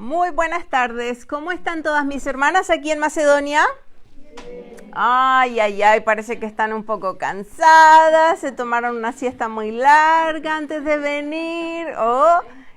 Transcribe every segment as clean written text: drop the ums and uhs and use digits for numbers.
Muy buenas tardes. ¿Cómo están todas mis hermanas aquí en Macedonia? Ay, ay, ay, parece que están un poco cansadas, se tomaron una siesta muy larga antes de venir,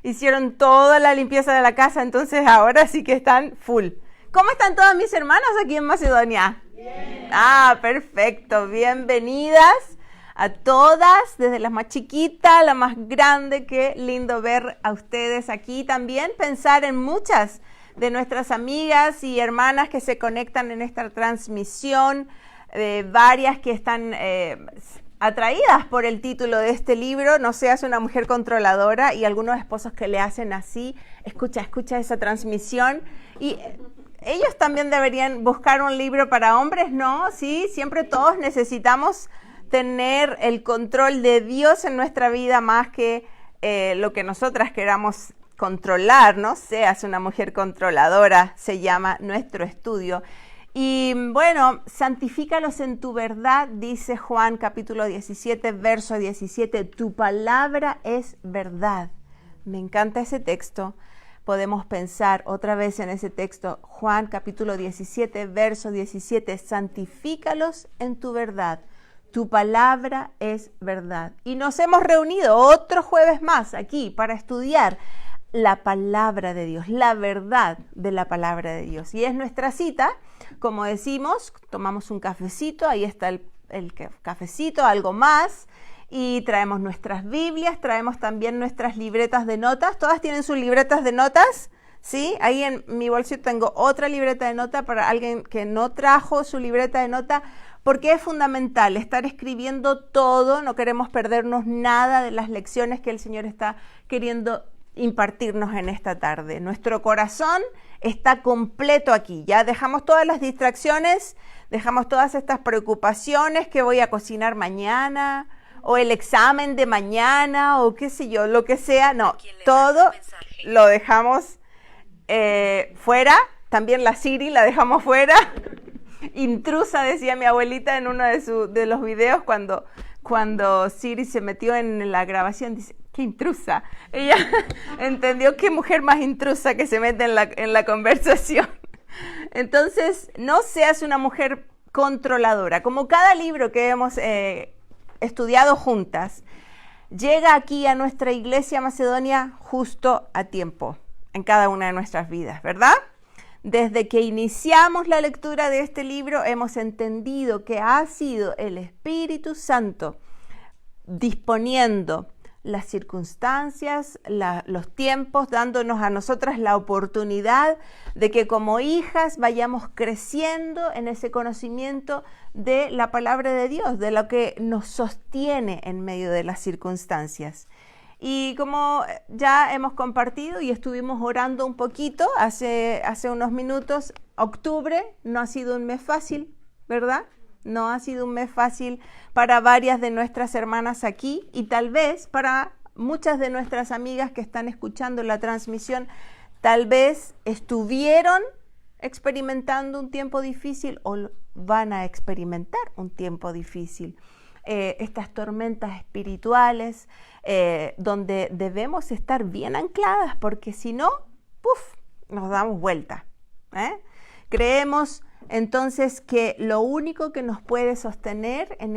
hicieron toda la limpieza de la casa, entonces ahora sí que están full. ¿Cómo están todas mis hermanas aquí en Macedonia? Bien. Ah, perfecto, bienvenidas a todas, desde la más chiquita a la más grande. Qué lindo ver a ustedes aquí. También pensar en muchas de nuestras amigas y hermanas que se conectan en esta transmisión, varias que están atraídas por el título de este libro, No seas una mujer controladora, y algunos esposos que le hacen así, escucha esa transmisión, y ellos también deberían buscar un libro para hombres, ¿no? Sí, siempre todos necesitamos tener el control de Dios en nuestra vida más que lo que nosotras queramos controlar, ¿no? Seas una mujer controladora, se llama nuestro estudio. Y bueno, santifícalos en tu verdad, dice Juan capítulo 17, verso 17, tu palabra es verdad. Me encanta ese texto. Podemos pensar otra vez en ese texto, Juan capítulo 17, verso 17, santifícalos en tu verdad. Tu palabra es verdad. Y nos hemos reunido otro jueves más aquí para estudiar la palabra de Dios, la verdad de la palabra de Dios. Y es nuestra cita, como decimos, tomamos un cafecito, ahí está el cafecito, algo más, y traemos nuestras Biblias, traemos también nuestras libretas de notas. ¿Todas tienen sus libretas de notas? ¿Sí? Ahí en mi bolsillo tengo otra libreta de nota para alguien que no trajo su libreta de nota, porque es fundamental estar escribiendo todo, no queremos perdernos nada de las lecciones que el Señor está queriendo impartirnos en esta tarde. Nuestro corazón está completo aquí, ya dejamos todas las distracciones, dejamos todas estas preocupaciones, que voy a cocinar mañana, o el examen de mañana, o qué sé yo, lo que sea, no, todo lo dejamos fuera, también la Siri la dejamos fuera. Intrusa, decía mi abuelita en uno de los videos cuando Siri se metió en la grabación, dice, ¡qué intrusa! Ella entendió qué mujer más intrusa que se mete en la conversación. Entonces, no seas una mujer controladora. Como cada libro que hemos estudiado juntas, llega aquí a nuestra iglesia Macedonia justo a tiempo en cada una de nuestras vidas, ¿verdad? Desde que iniciamos la lectura de este libro hemos entendido que ha sido el Espíritu Santo disponiendo las circunstancias, los tiempos, dándonos a nosotras la oportunidad de que como hijas vayamos creciendo en ese conocimiento de la palabra de Dios, de lo que nos sostiene en medio de las circunstancias. Y como ya hemos compartido y estuvimos orando un poquito hace unos minutos, octubre no ha sido un mes fácil, ¿verdad? No ha sido un mes fácil para varias de nuestras hermanas aquí, y tal vez para muchas de nuestras amigas que están escuchando la transmisión, tal vez estuvieron experimentando un tiempo difícil o van a experimentar un tiempo difícil. Estas tormentas espirituales, donde debemos estar bien ancladas, porque si no, nos damos vuelta. Creemos entonces que lo único que nos puede sostener en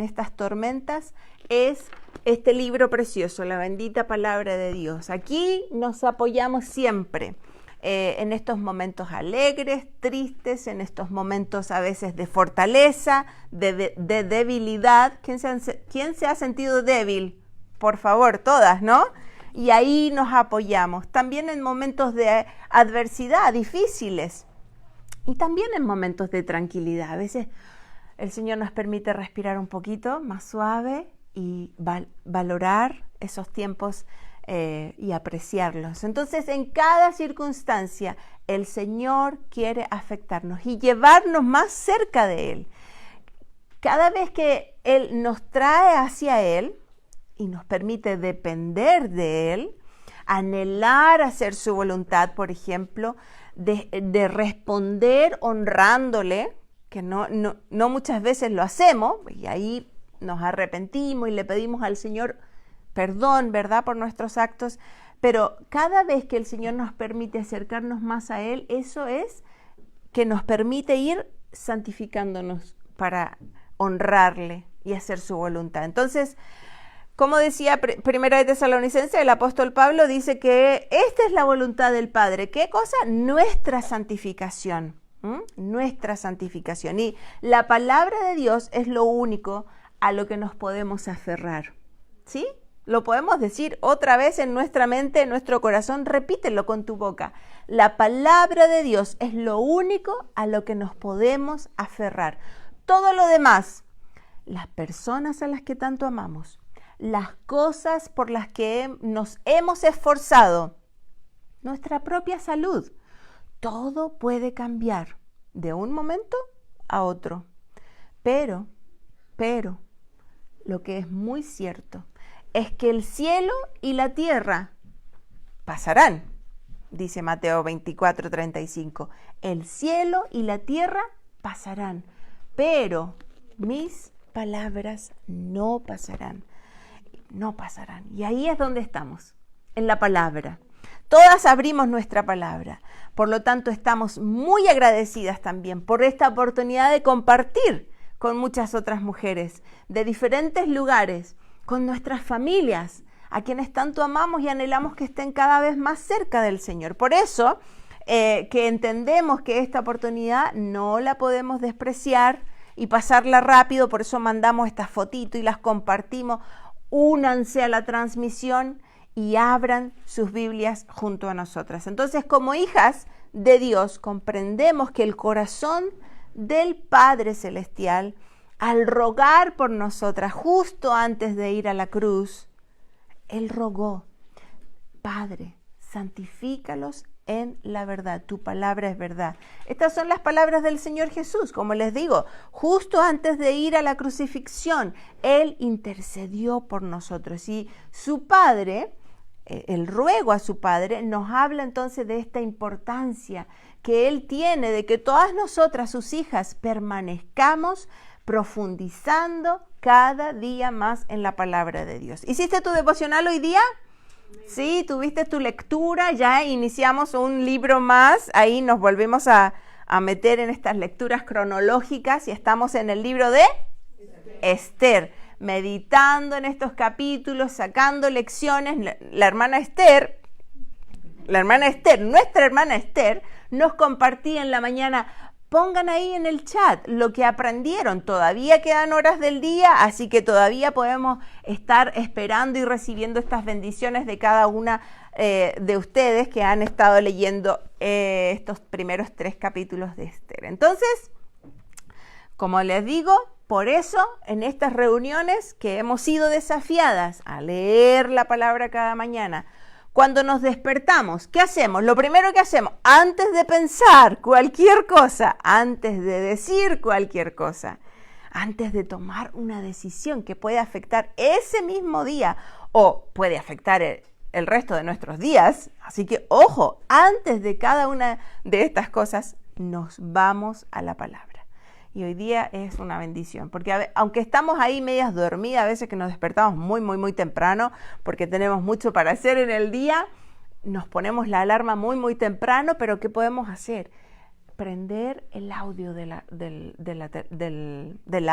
estas tormentas es este libro precioso, la bendita palabra de Dios. Aquí nos apoyamos siempre. En estos momentos alegres, tristes, en estos momentos a veces de fortaleza, de debilidad. ¿Quién se ha sentido débil? Por favor, todas, ¿no? Y ahí nos apoyamos. También en momentos de adversidad, difíciles. Y también en momentos de tranquilidad. A veces el Señor nos permite respirar un poquito más suave y valorar esos tiempos y apreciarlos. Entonces, en cada circunstancia, el Señor quiere afectarnos y llevarnos más cerca de Él. Cada vez que Él nos trae hacia Él y nos permite depender de Él, anhelar hacer su voluntad, por ejemplo, de responder honrándole, que no muchas veces lo hacemos, y ahí nos arrepentimos y le pedimos al Señor perdón, ¿verdad?, por nuestros actos, Pero cada vez que el Señor nos permite acercarnos más a Él, eso es que nos permite ir santificándonos para honrarle y hacer su voluntad. Entonces, como decía Primera de Tesalonicenses, el apóstol Pablo dice que esta es la voluntad del Padre. ¿Qué cosa? Nuestra santificación. Nuestra santificación. Y la palabra de Dios es lo único a lo que nos podemos aferrar. ¿Sí? Lo podemos decir otra vez en nuestra mente, en nuestro corazón. Repítelo con tu boca. La palabra de Dios es lo único a lo que nos podemos aferrar. Todo lo demás, las personas a las que tanto amamos, las cosas por las que nos hemos esforzado, nuestra propia salud, todo puede cambiar de un momento a otro. Pero, lo que es muy cierto es que el cielo y la tierra pasarán, dice Mateo 24:35. El cielo y la tierra pasarán, pero mis palabras no pasarán. No pasarán. Y ahí es donde estamos, en la palabra. Todas abrimos nuestra palabra. Por lo tanto, estamos muy agradecidas también por esta oportunidad de compartir con muchas otras mujeres de diferentes lugares, con nuestras familias, a quienes tanto amamos y anhelamos que estén cada vez más cerca del Señor. Por eso, que entendemos que esta oportunidad no la podemos despreciar y pasarla rápido, por eso mandamos estas fotitos y las compartimos. Únanse a la transmisión y abran sus Biblias junto a nosotras. Entonces, como hijas de Dios, comprendemos que el corazón del Padre Celestial, al rogar por nosotras justo antes de ir a la cruz, Él rogó: Padre, santifícalos en la verdad, tu palabra es verdad. Estas son las palabras del Señor Jesús, como les digo, justo antes de ir a la crucifixión, Él intercedió por nosotros y su Padre, el ruego a su Padre, nos habla entonces de esta importancia que Él tiene de que todas nosotras, sus hijas, permanezcamos profundizando cada día más en la palabra de Dios. ¿Hiciste tu devocional hoy día? Sí, tuviste tu lectura, ya iniciamos un libro más, ahí nos volvemos a meter en estas lecturas cronológicas y estamos en el libro de Esther, meditando en estos capítulos, sacando lecciones. Nuestra hermana Esther, nos compartía en la mañana. Pongan ahí en el chat lo que aprendieron. Todavía quedan horas del día, así que todavía podemos estar esperando y recibiendo estas bendiciones de cada una de ustedes que han estado leyendo estos primeros 3 capítulos de Esther. Entonces, como les digo, por eso en estas reuniones que hemos sido desafiadas a leer la palabra cada mañana, cuando nos despertamos, ¿qué hacemos? Lo primero que hacemos, antes de pensar cualquier cosa, antes de decir cualquier cosa, antes de tomar una decisión que puede afectar ese mismo día o puede afectar el resto de nuestros días, así que ojo, antes de cada una de estas cosas, nos vamos a la palabra. Y hoy día es una bendición, porque aunque estamos ahí medias dormidas, a veces que nos despertamos muy temprano, porque tenemos mucho para hacer en el día, nos ponemos la alarma muy temprano, pero ¿qué podemos hacer? Prender el audio de la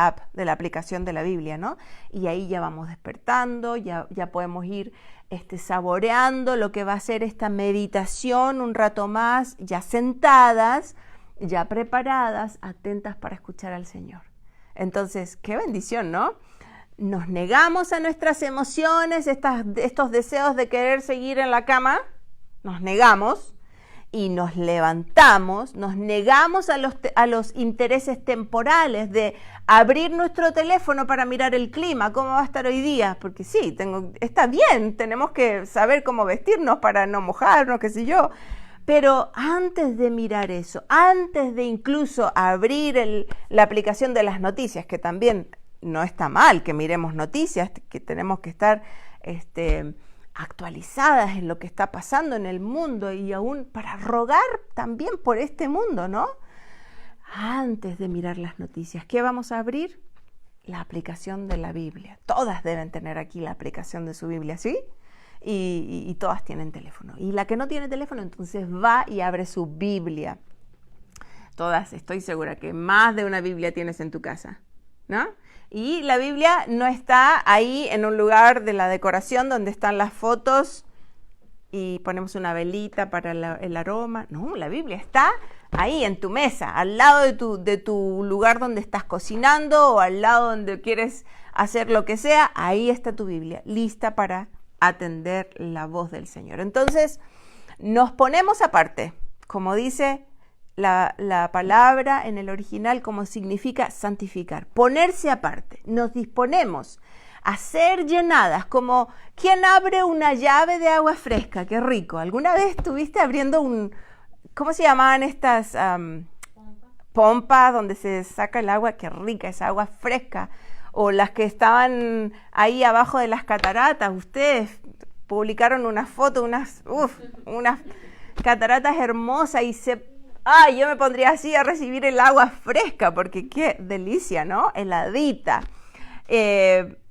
app, de la aplicación de la Biblia, ¿no? Y ahí ya vamos despertando, ya podemos ir saboreando lo que va a ser esta meditación un rato más, ya sentadas, ya preparadas, atentas para escuchar al Señor. Entonces, qué bendición, ¿no? Nos negamos a nuestras emociones, estos deseos de querer seguir en la cama, nos negamos y nos levantamos, nos negamos a los intereses temporales de abrir nuestro teléfono para mirar el clima, cómo va a estar hoy día, porque sí, está bien, tenemos que saber cómo vestirnos para no mojarnos, qué sé yo. Pero antes de mirar eso, antes de incluso abrir la aplicación de las noticias, que también no está mal que miremos noticias, que tenemos que estar actualizadas en lo que está pasando en el mundo y aún para rogar también por este mundo, ¿no? Antes de mirar las noticias, ¿qué vamos a abrir? La aplicación de la Biblia. Todas deben tener aquí la aplicación de su Biblia, ¿sí? y todas tienen teléfono. Y la que no tiene teléfono, entonces va y abre su Biblia. Todas, estoy segura que más de una Biblia tienes en tu casa, ¿no? Y la Biblia no está ahí en un lugar de la decoración donde están las fotos y ponemos una velita para el aroma. No, la Biblia está ahí en tu mesa, al lado de tu lugar donde estás cocinando o al lado donde quieres hacer lo que sea. Ahí está tu Biblia, lista para atender la voz del Señor. Entonces, nos ponemos aparte, como dice la palabra en el original, como significa santificar, ponerse aparte. Nos disponemos a ser llenadas, como quien abre una llave de agua fresca. ¡Qué rico! ¿Alguna vez estuviste abriendo ¿cómo se llamaban estas pompas donde se saca el agua? ¡Qué rica esa agua fresca! O las que estaban ahí abajo de las cataratas. Ustedes publicaron una foto, unas cataratas hermosas y yo me pondría así a recibir el agua fresca, porque qué delicia, ¿no? Heladita.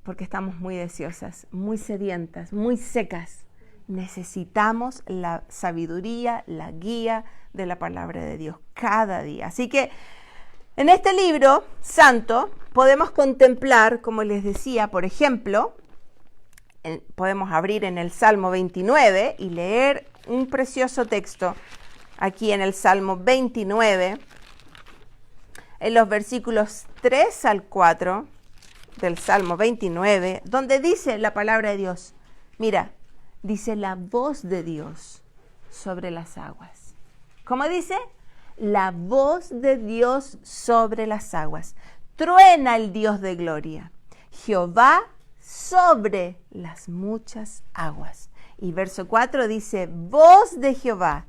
Porque estamos muy deseosas, muy sedientas, muy secas. Necesitamos la sabiduría, la guía de la palabra de Dios cada día. Así que en este libro santo podemos contemplar, como les decía, por ejemplo, podemos abrir en el Salmo 29 y leer un precioso texto aquí en el Salmo 29, en los versículos 3 al 4 del Salmo 29, donde dice la palabra de Dios. Mira, dice la voz de Dios sobre las aguas. ¿Cómo dice? La voz de Dios sobre las aguas. Truena el Dios de gloria. Jehová sobre las muchas aguas. Y verso 4 dice, voz de Jehová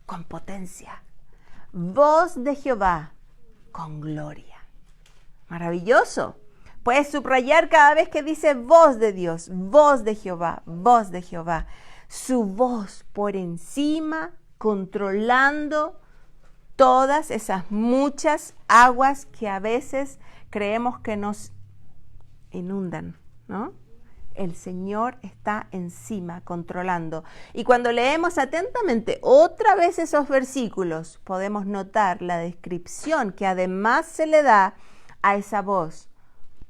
con potencia, voz de Jehová con gloria. Maravilloso. Puedes subrayar cada vez que dice voz de Dios, voz de Jehová, voz de Jehová. Su voz por encima, controlando todas esas muchas aguas que a veces creemos que nos inundan, ¿no? El Señor está encima, controlando. Y cuando leemos atentamente otra vez esos versículos, podemos notar la descripción que además se le da a esa voz,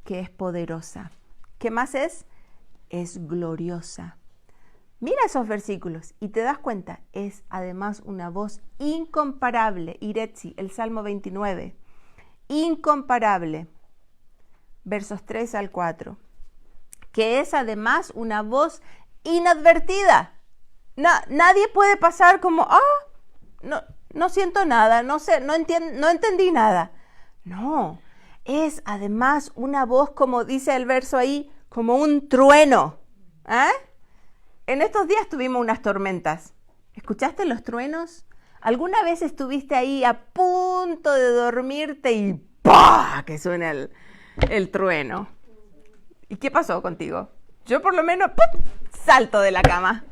que es poderosa. ¿Qué más es? Es gloriosa. Mira esos versículos y te das cuenta, es además una voz incomparable. Iretzi, el Salmo 29. Incomparable. Versos 3 al 4. Que es además una voz inadvertida. Nadie puede pasar como, no siento nada, no sé, no entendí nada. No, es además una voz, como dice el verso ahí, como un trueno. En estos días tuvimos unas tormentas. ¿Escuchaste los truenos? ¿Alguna vez estuviste ahí a punto de dormirte y ¡pah!, que suena el trueno? ¿Y qué pasó contigo? Yo por lo menos ¡pum!, salto de la cama.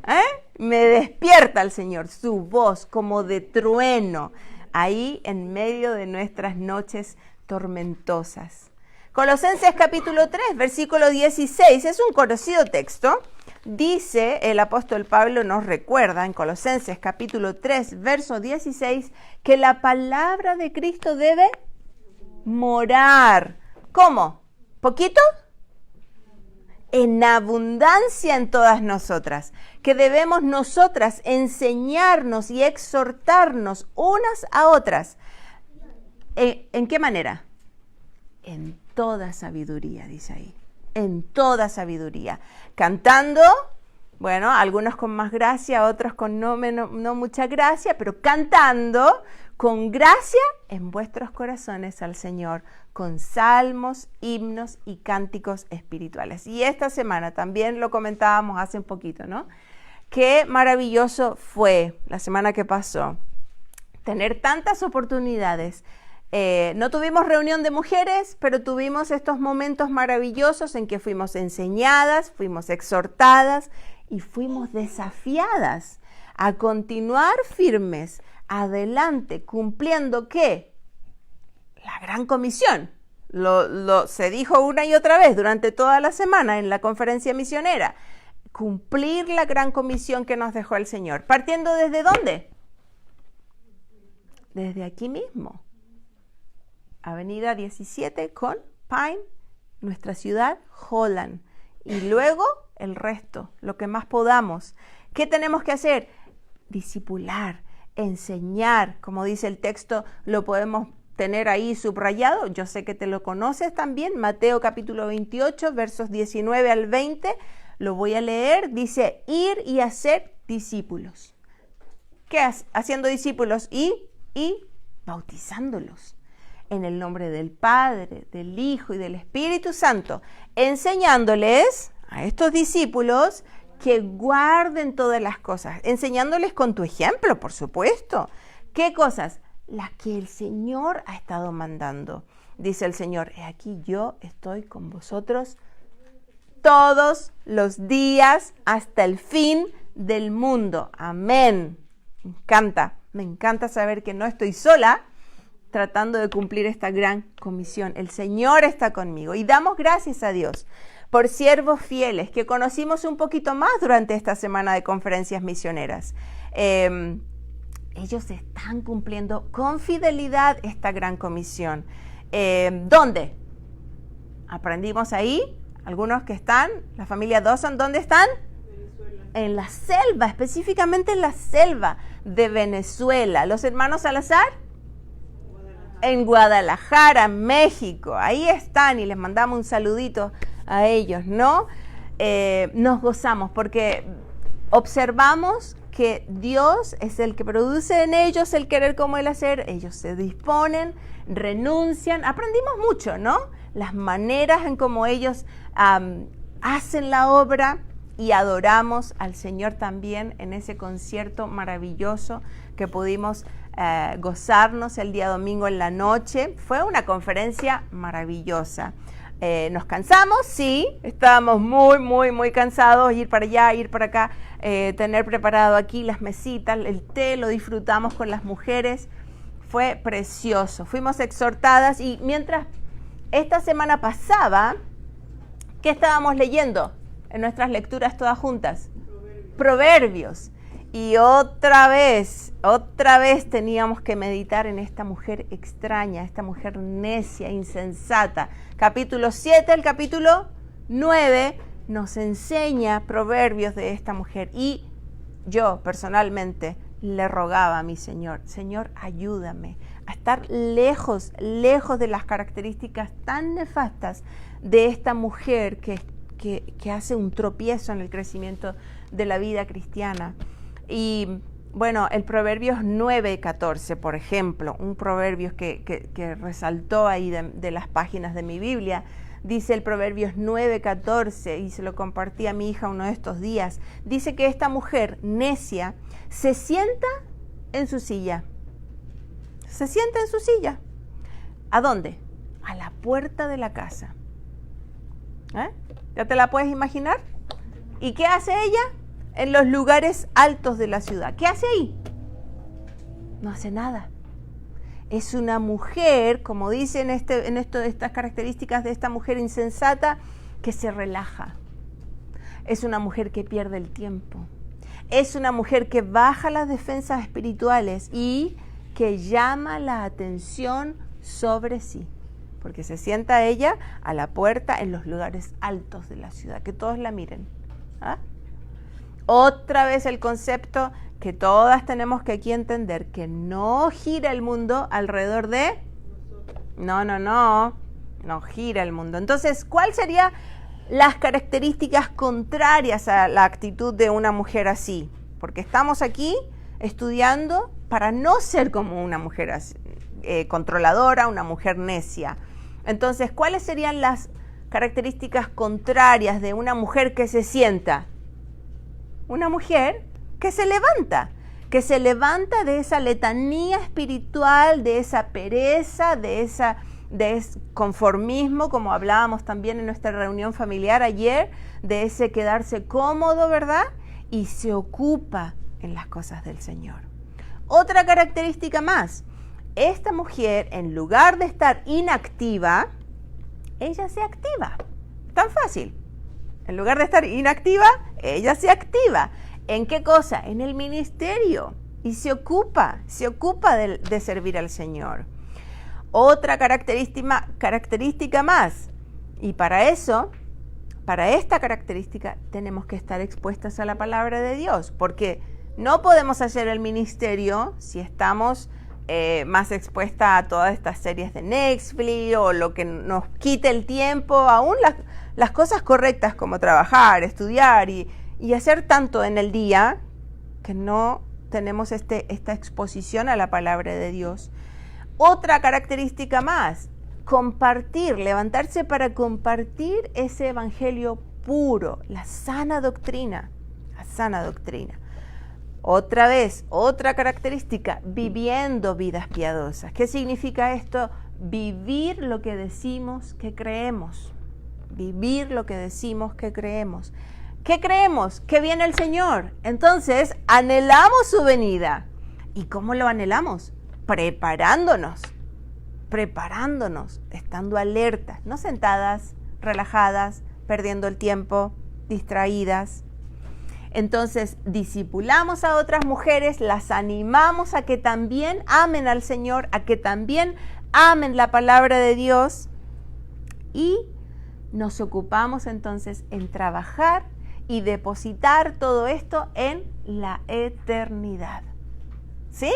Me despierta el Señor, su voz como de trueno, ahí en medio de nuestras noches tormentosas. Colosenses capítulo 3, versículo 16, es un conocido texto. Dice el apóstol Pablo, nos recuerda en Colosenses capítulo 3, verso 16, que la palabra de Cristo debe morar. ¿Cómo? ¿Poquito? En abundancia en todas nosotras, que debemos nosotras enseñarnos y exhortarnos unas a otras. ¿En qué manera? En toda sabiduría, dice ahí. En toda sabiduría. Cantando, bueno, algunos con más gracia, otros con no mucha gracia, pero cantando con gracia en vuestros corazones al Señor, con salmos, himnos y cánticos espirituales. Y esta semana también lo comentábamos hace un poquito, ¿no? Qué maravilloso fue la semana que pasó tener tantas oportunidades. No tuvimos reunión de mujeres, pero tuvimos estos momentos maravillosos en que fuimos enseñadas, fuimos exhortadas y fuimos desafiadas a continuar firmes, adelante, cumpliendo ¿qué? La gran comisión. Se dijo una y otra vez durante toda la semana en la conferencia misionera. cumplir la gran comisión que nos dejó el Señor. ¿Partiendo desde dónde? Desde aquí mismo. Avenida 17 con Pine, nuestra ciudad, Holland. Y luego el resto, lo que más podamos. ¿Qué tenemos que hacer? Discipular, enseñar. Como dice el texto, lo podemos tener ahí subrayado. Yo sé que te lo conoces también. Mateo capítulo 28, versos 19 al 20. Lo voy a leer. Dice, ir y hacer discípulos. ¿Qué hace? Haciendo discípulos y bautizándolos en el nombre del Padre, del Hijo y del Espíritu Santo, enseñándoles a estos discípulos que guarden todas las cosas, enseñándoles con tu ejemplo, por supuesto. ¿Qué cosas? Las que el Señor ha estado mandando. Dice el Señor, he aquí yo estoy con vosotros todos los días hasta el fin del mundo. Amén. Me encanta saber que no estoy sola tratando de cumplir esta gran comisión. El Señor está conmigo y damos gracias a Dios por siervos fieles que conocimos un poquito más durante esta semana de conferencias misioneras. Ellos están cumpliendo con fidelidad esta gran comisión. ¿Dónde? Aprendimos ahí, algunos que están, la familia Dawson, ¿dónde están? Venezuela. En la selva, específicamente en la selva de Venezuela. ¿Los hermanos Salazar? En Guadalajara, México. Ahí están y les mandamos un saludito a ellos, ¿no? Nos gozamos porque observamos que Dios es el que produce en ellos el querer como el hacer. Ellos se disponen, renuncian. Aprendimos mucho, ¿no? Las maneras en cómo ellos hacen la obra y adoramos al Señor también en ese concierto maravilloso que pudimos gozarnos el día domingo en la noche. Fue una conferencia maravillosa. Nos cansamos, sí, estábamos muy cansados, ir para allá, ir para acá, tener preparado aquí las mesitas, el té, lo disfrutamos con las mujeres, fue precioso. Fuimos exhortadas y mientras esta semana pasaba, ¿qué estábamos leyendo en nuestras lecturas todas juntas? Proverbios. Y otra vez teníamos que meditar en esta mujer extraña, esta mujer necia, insensata. Capítulo 7, el capítulo 9 nos enseña proverbios de esta mujer. Y yo personalmente le rogaba a mi Señor, Señor, ayúdame a estar lejos de las características tan nefastas de esta mujer que hace un tropiezo en el crecimiento de la vida cristiana. Y bueno, el Proverbios 9:14, por ejemplo, un proverbio que resaltó ahí de las páginas de mi Biblia, dice el Proverbios 9:14, y se lo compartí a mi hija uno de estos días, dice que esta mujer necia se sienta en su silla. Se sienta en su silla. ¿A dónde? A la puerta de la casa. ¿Ya te la puedes imaginar? ¿Y qué hace ella? En los lugares altos de la ciudad. ¿Qué hace ahí? No hace nada. Es una mujer, como dicen estas características de esta mujer insensata, que se relaja. Es una mujer que pierde el tiempo. Es una mujer que baja las defensas espirituales y que llama la atención sobre sí. Porque se sienta ella a la puerta en los lugares altos de la ciudad. Que todos la miren. Otra vez el concepto que todas tenemos que aquí entender, que no gira el mundo alrededor de... No gira el mundo. Entonces, ¿cuáles serían las características contrarias a la actitud de una mujer así? Porque estamos aquí estudiando para no ser como una mujer así, controladora, una mujer necia. Entonces, ¿cuáles serían las características contrarias de una mujer que se sienta? Una mujer que se levanta de esa letanía espiritual, de esa pereza, de ese conformismo, como hablábamos también en nuestra reunión familiar ayer, de ese quedarse cómodo, ¿verdad? Y se ocupa en las cosas del Señor. Otra característica más, esta mujer, en lugar de estar inactiva, ella se activa. Tan fácil. En lugar de estar inactiva, ella se activa. ¿En qué cosa? En el ministerio. Y se ocupa de servir al Señor. Otra característica más. Y para esta característica, tenemos que estar expuestas a la palabra de Dios. Porque no podemos hacer el ministerio si estamos más expuesta a todas estas series de Netflix o lo que nos quite el tiempo, aún las cosas correctas como trabajar, estudiar y hacer tanto en el día que no tenemos esta exposición a la palabra de Dios. Otra característica más, compartir, levantarse para compartir ese evangelio puro, la sana doctrina, Otra vez, otra característica, viviendo vidas piadosas. ¿Qué significa esto? Vivir lo que decimos que creemos. Vivir lo que decimos que creemos. ¿Qué creemos? Que viene el Señor. Entonces, anhelamos su venida. ¿Y cómo lo anhelamos? Preparándonos, estando alertas, no sentadas, relajadas, perdiendo el tiempo, distraídas. Entonces, discipulamos a otras mujeres, las animamos a que también amen al Señor, a que también amen la palabra de Dios y nos ocupamos entonces en trabajar y depositar todo esto en la eternidad. ¿Sí?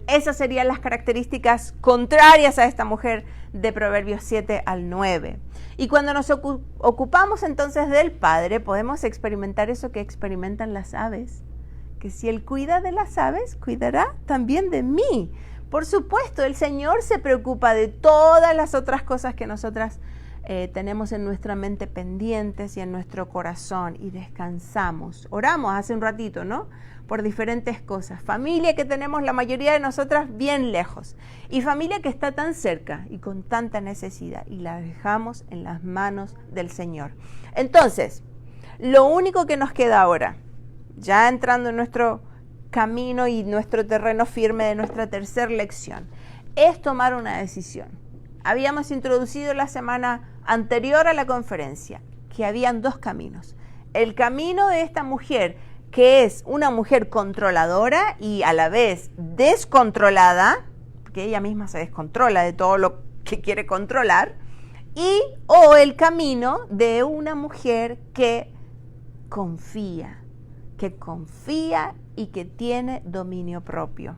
Esas serían las características contrarias a esta mujer de Proverbios 7 al 9. Y cuando nos ocupamos entonces del Padre, podemos experimentar eso que experimentan las aves. Que si Él cuida de las aves, cuidará también de mí. Por supuesto, el Señor se preocupa de todas las otras cosas que nosotras tenemos en nuestra mente pendientes y en nuestro corazón y descansamos. Oramos hace un ratito, ¿no? Por diferentes cosas. Familia que tenemos la mayoría de nosotras bien lejos y familia que está tan cerca y con tanta necesidad y la dejamos en las manos del Señor. Entonces, lo único que nos queda ahora, ya entrando en nuestro camino y nuestro terreno firme de nuestra tercera lección, es tomar una decisión. Habíamos introducido la semana anterior a la conferencia que habían dos caminos. El camino de esta mujer, que es una mujer controladora y a la vez descontrolada, porque ella misma se descontrola de todo lo que quiere controlar, o el camino de una mujer que confía y que tiene dominio propio.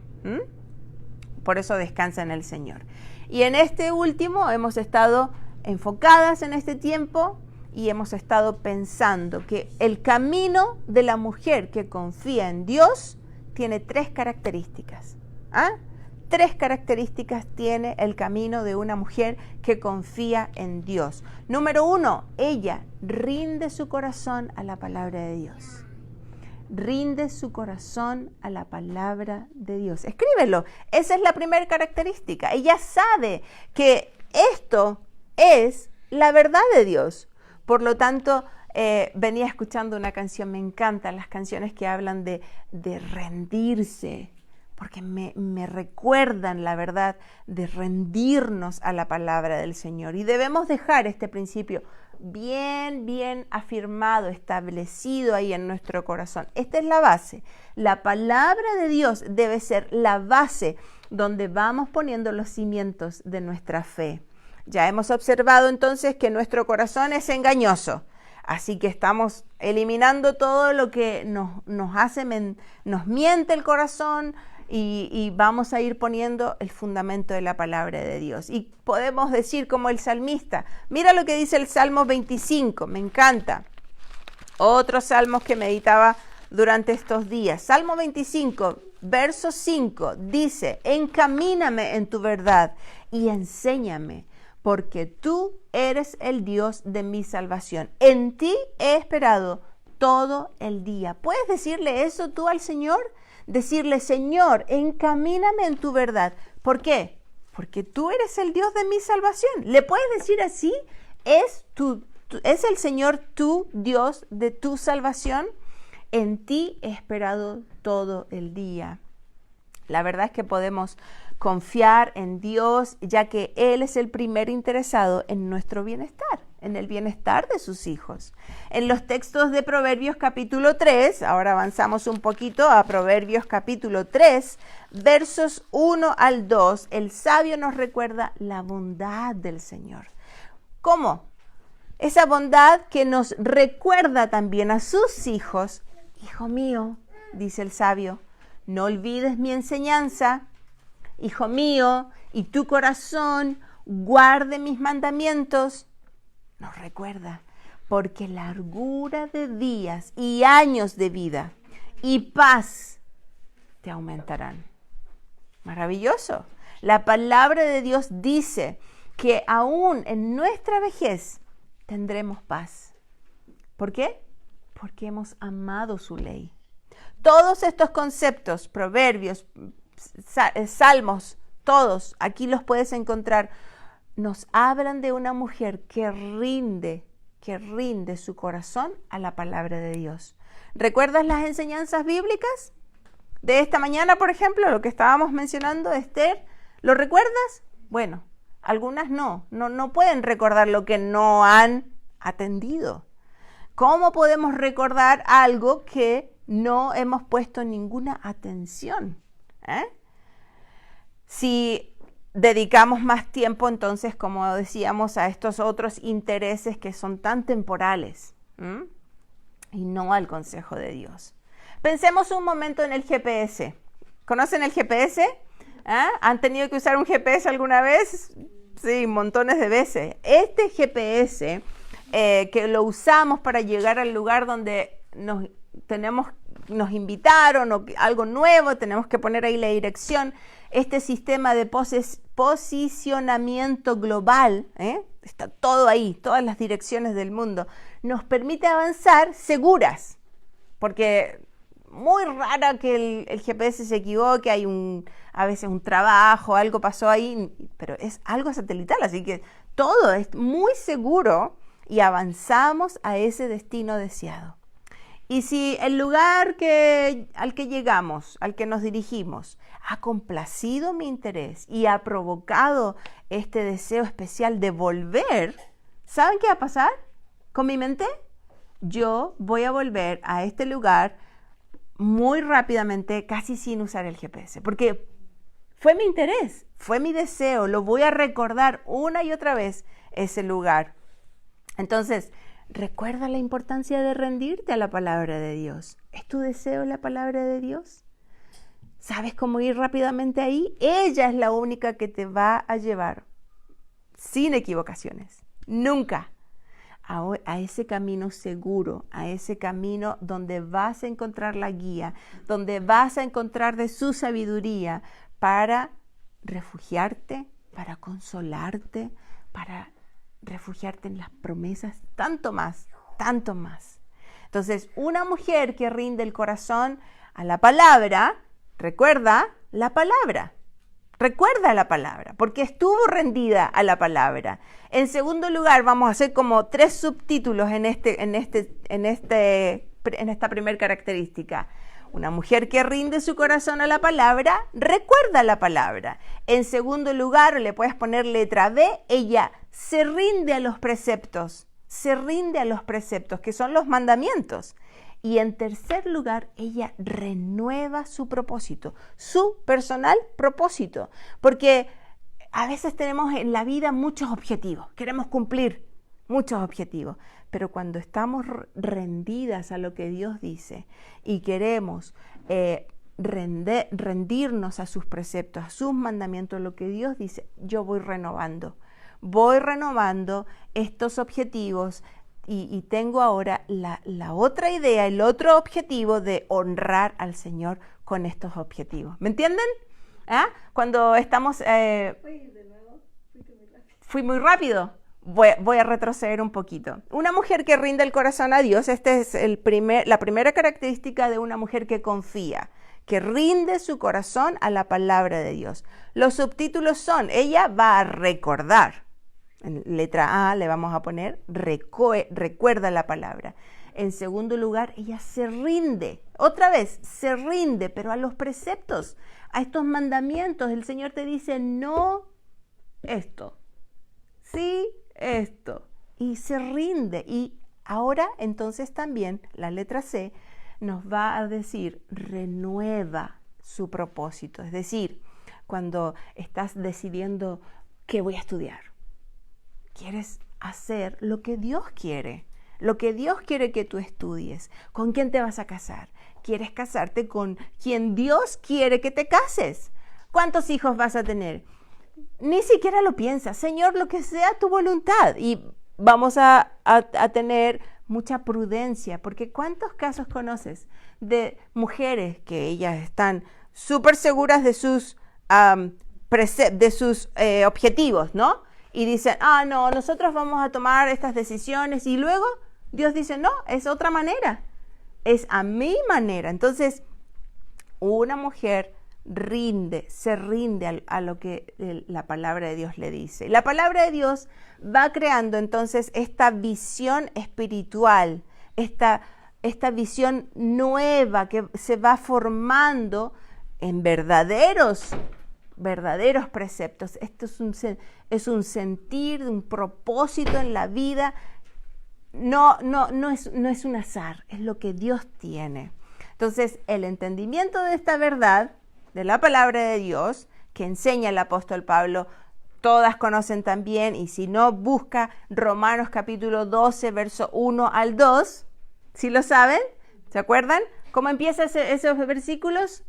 Por eso descansa en el Señor. Y en este último hemos estado enfocadas en este tiempo y hemos estado pensando que el camino de la mujer que confía en Dios tiene tres características. Tres características tiene el camino de una mujer que confía en Dios. Número 1, ella rinde su corazón a la palabra de Dios. Rinde su corazón a la palabra de Dios. Escríbelo. Esa es la primera característica. Ella sabe que esto es la verdad de Dios. Por lo tanto, venía escuchando una canción, me encantan las canciones que hablan de rendirse, porque me recuerdan la verdad de rendirnos a la palabra del Señor. Y debemos dejar este principio bien afirmado, establecido ahí en nuestro corazón. Esta es la base. La palabra de Dios debe ser la base donde vamos poniendo los cimientos de nuestra fe. Ya hemos observado entonces que nuestro corazón es engañoso, así que estamos eliminando todo lo que nos miente el corazón y vamos a ir poniendo el fundamento de la palabra de Dios. Y podemos decir como el salmista, mira lo que dice el Salmo 25, me encanta. Otros salmos que meditaba durante estos días. Salmo 25, verso 5, dice, encamíname en tu verdad y enséñame, porque tú eres el Dios de mi salvación. En ti he esperado todo el día. ¿Puedes decirle eso tú al Señor? Decirle, Señor, encamíname en tu verdad. ¿Por qué? Porque tú eres el Dios de mi salvación. ¿Le puedes decir así? ¿Es el Señor tu Dios de tu salvación? En ti he esperado todo el día. La verdad es que podemos confiar en Dios, ya que Él es el primer interesado en nuestro bienestar. en el bienestar de sus hijos. En los textos de Proverbios capítulo 3, ahora avanzamos un poquito a Proverbios capítulo 3, versos 1 al 2, el sabio nos recuerda la bondad del Señor. ¿Cómo? Esa bondad que nos recuerda también a sus hijos. Hijo mío, dice el sabio, no olvides mi enseñanza. Hijo mío, y tu corazón guarde mis mandamientos. Nos recuerda, porque largura de días y años de vida y paz te aumentarán. Maravilloso. La palabra de Dios dice que aún en nuestra vejez tendremos paz. ¿Por qué? Porque hemos amado su ley. Todos estos conceptos, proverbios, salmos, todos, aquí los puedes encontrar, nos hablan de una mujer que rinde su corazón a la palabra de Dios. ¿Recuerdas las enseñanzas bíblicas de esta mañana, por ejemplo, lo que estábamos mencionando, Esther? ¿Lo recuerdas? Bueno, algunas no pueden recordar lo que no han atendido. ¿Cómo podemos recordar algo que no hemos puesto ninguna atención? Si dedicamos más tiempo, entonces, como decíamos, a estos otros intereses que son tan temporales, y no al consejo de Dios. Pensemos un momento en el GPS. ¿Conocen el GPS? ¿Han tenido que usar un GPS alguna vez? Sí, montones de veces. Este GPS que lo usamos para llegar al lugar donde nos invitaron o algo nuevo, tenemos que poner ahí la dirección. Este sistema de posicionamiento global, está todo ahí, todas las direcciones del mundo, nos permite avanzar seguras, porque muy rara que el GPS se equivoque, hay a veces un trabajo, algo pasó ahí, pero es algo satelital, así que todo es muy seguro y avanzamos a ese destino deseado. Y si el lugar al que llegamos, al que nos dirigimos, ha complacido mi interés y ha provocado este deseo especial de volver, ¿saben qué va a pasar con mi mente? Yo voy a volver a este lugar muy rápidamente, casi sin usar el GPS, porque fue mi interés, fue mi deseo, lo voy a recordar una y otra vez ese lugar. Entonces, recuerda la importancia de rendirte a la palabra de Dios. ¿Es tu deseo la palabra de Dios? ¿Sabes cómo ir rápidamente ahí? Ella es la única que te va a llevar, sin equivocaciones, nunca, a ese camino seguro, a ese camino donde vas a encontrar la guía, donde vas a encontrar de su sabiduría para refugiarte, para consolarte, para refugiarte en las promesas, tanto más, tanto más. Entonces, una mujer que rinde el corazón a la palabra, recuerda la palabra, porque estuvo rendida a la palabra. En segundo lugar, vamos a hacer como 3 subtítulos en esta primera característica. Una mujer que rinde su corazón a la palabra, recuerda la palabra. En segundo lugar, le puedes poner letra B, ella se rinde a los preceptos, que son los mandamientos. Y en tercer lugar, ella renueva su propósito, su personal propósito. Porque a veces tenemos en la vida muchos objetivos, queremos cumplir muchos objetivos, pero cuando estamos rendidas a lo que Dios dice y queremos rendirnos a sus preceptos, a sus mandamientos, lo que Dios dice, yo voy renovando estos objetivos y tengo ahora la otra idea, el otro objetivo de honrar al Señor con estos objetivos. ¿Me entienden? Cuando estamos... Fui muy rápido. Voy a retroceder un poquito. Una mujer que rinde el corazón a Dios, esta es la primera característica de una mujer que confía, que rinde su corazón a la palabra de Dios. Los subtítulos son, ella va a recordar. En letra A le vamos a poner, recuerda la palabra. En segundo lugar, ella se rinde. Otra vez, se rinde, pero a los preceptos, a estos mandamientos. El Señor te dice, no esto, sí esto. y se rinde. Y ahora entonces también la letra C nos va a decir renueva su propósito. Es decir, cuando estás decidiendo qué voy a estudiar, quieres hacer lo que Dios quiere. Lo que Dios quiere que tú estudies. ¿Con quién te vas a casar? ¿Quieres casarte con quien Dios quiere que te cases? ¿Cuántos hijos vas a tener? Ni siquiera lo piensas. Señor, lo que sea tu voluntad. Y vamos a tener mucha prudencia, porque ¿cuántos casos conoces de mujeres que ellas están súper seguras de sus objetivos, ¿no? Y dicen, no, nosotros vamos a tomar estas decisiones, y luego Dios dice, no, es otra manera, es a mi manera. Entonces, una mujer se rinde a lo que la palabra de Dios le dice. La palabra de Dios va creando entonces esta visión espiritual, esta visión nueva que se va formando en verdaderos preceptos. Esto es un sentir, un propósito en la vida. No es un azar, es lo que Dios tiene. Entonces, el entendimiento de esta verdad, de la palabra de Dios, que enseña el apóstol Pablo, todas conocen también, y si no, busca Romanos capítulo 12, verso 1 al 2. ¿Sí lo saben? ¿Se acuerdan? ¿Cómo empiezan esos versículos?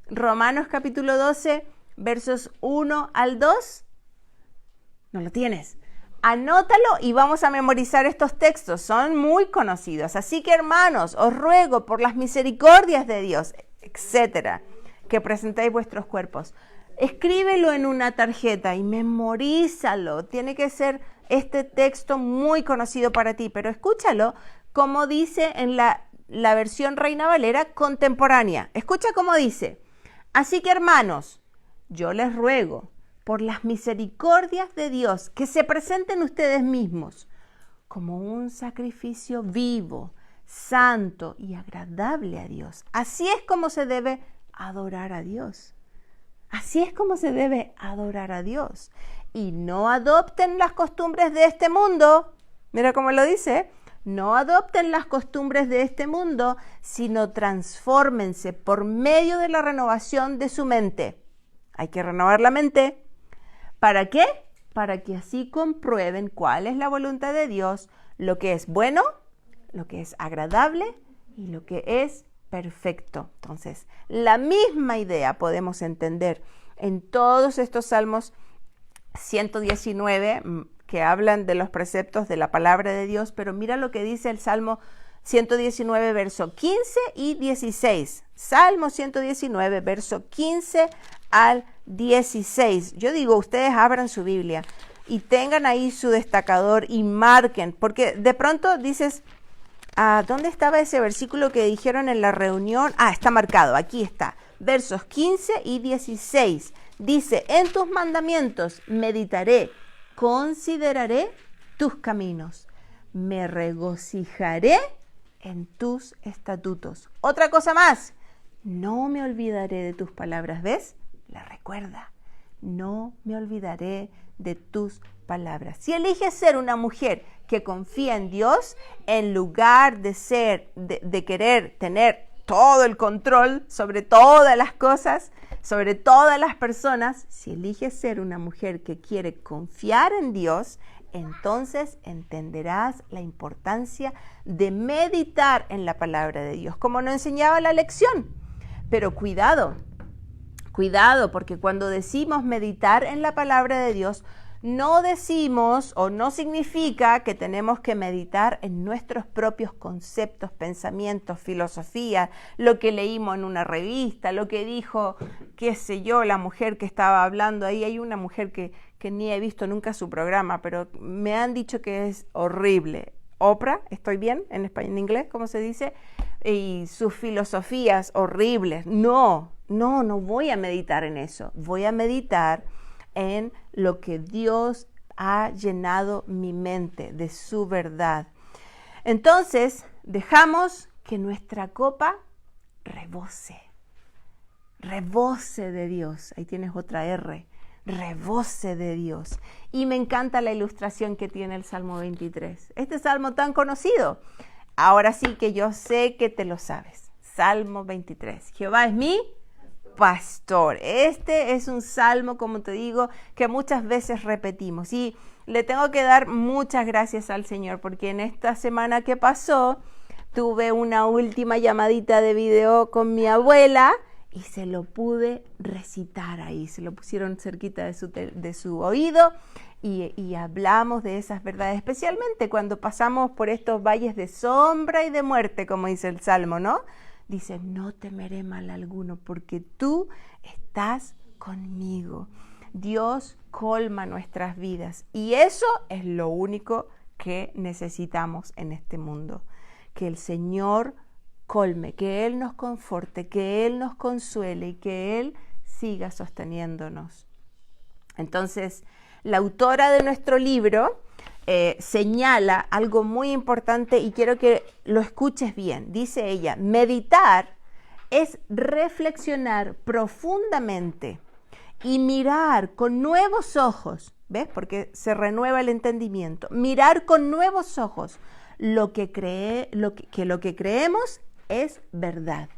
Romanos capítulo 12, versos 1 al 2. ¿No lo tienes? Anótalo y vamos a memorizar estos textos. Son muy conocidos. Así que, hermanos, os ruego por las misericordias de Dios, etcétera, que presentéis vuestros cuerpos. Escríbelo en una tarjeta y memorízalo. Tiene que ser este texto muy conocido para ti, pero escúchalo como dice en la versión Reina Valera contemporánea. Escucha cómo dice. Así que, hermanos, yo les ruego por las misericordias de Dios que se presenten ustedes mismos como un sacrificio vivo, santo y agradable a Dios. Así es como se debe adorar a Dios. Así es como se debe adorar a Dios. Y no adopten las costumbres de este mundo. Mira cómo lo dice. No adopten las costumbres de este mundo, sino transfórmense por medio de la renovación de su mente. Hay que renovar la mente. ¿Para qué? Para que así comprueben cuál es la voluntad de Dios, lo que es bueno, lo que es agradable y lo que es perfecto. Entonces, la misma idea podemos entender en todos estos salmos 119 que hablan de los preceptos de la palabra de Dios, pero mira lo que dice el Salmo 119, verso 15 y 16. Salmo 119, verso 15 al 16. Yo digo, ustedes abran su Biblia y tengan ahí su destacador y marquen, porque de pronto dices, ¿dónde estaba ese versículo que dijeron en la reunión? Está marcado, aquí está, versos 15 y 16. Dice, en tus mandamientos meditaré, consideraré tus caminos, me regocijaré en tus estatutos. Otra cosa más, no me olvidaré de tus palabras. ¿Ves? La recuerda, no me olvidaré de tus palabras. Si eliges ser una mujer que confía en Dios, en lugar de querer tener todo el control sobre todas las cosas, sobre todas las personas, si eliges ser una mujer que quiere confiar en Dios, entonces entenderás la importancia de meditar en la palabra de Dios, como nos enseñaba la lección. Pero cuidado, porque cuando decimos meditar en la palabra de Dios, no decimos o no significa que tenemos que meditar en nuestros propios conceptos, pensamientos, filosofía, lo que leímos en una revista, lo que dijo, qué sé yo, la mujer que estaba hablando ahí. Hay una mujer que ni he visto nunca su programa, pero me han dicho que es horrible. Oprah, ¿estoy bien en español, en inglés, cómo se dice? Y sus filosofías horribles. No voy a meditar en eso. Voy a meditar en lo que Dios ha llenado mi mente de su verdad. Entonces, dejamos que nuestra copa rebose de Dios. Ahí tienes otra R. rebose de Dios. Y me encanta la ilustración que tiene el Salmo 23. Este salmo tan conocido. Ahora sí que yo sé que te lo sabes. Salmo 23. Jehová es mi pastor. Este es un salmo, como te digo, que muchas veces repetimos. Y le tengo que dar muchas gracias al Señor, porque en esta semana que pasó, tuve una última llamadita de video con mi abuela y se lo pude recitar ahí. Se lo pusieron cerquita de su oído y hablamos de esas verdades, especialmente cuando pasamos por estos valles de sombra y de muerte, como dice el Salmo, ¿no? Dice, no temeré mal alguno, porque tú estás conmigo. Dios colma nuestras vidas y eso es lo único que necesitamos en este mundo. Que el Señor colme, que Él nos conforte, que Él nos consuele y que Él siga sosteniéndonos. Entonces, la autora de nuestro libro señala algo muy importante y quiero que lo escuches bien. Dice ella, meditar es reflexionar profundamente y mirar con nuevos ojos, ¿ves? Porque se renueva el entendimiento. Mirar con nuevos ojos lo que creemos es verdad.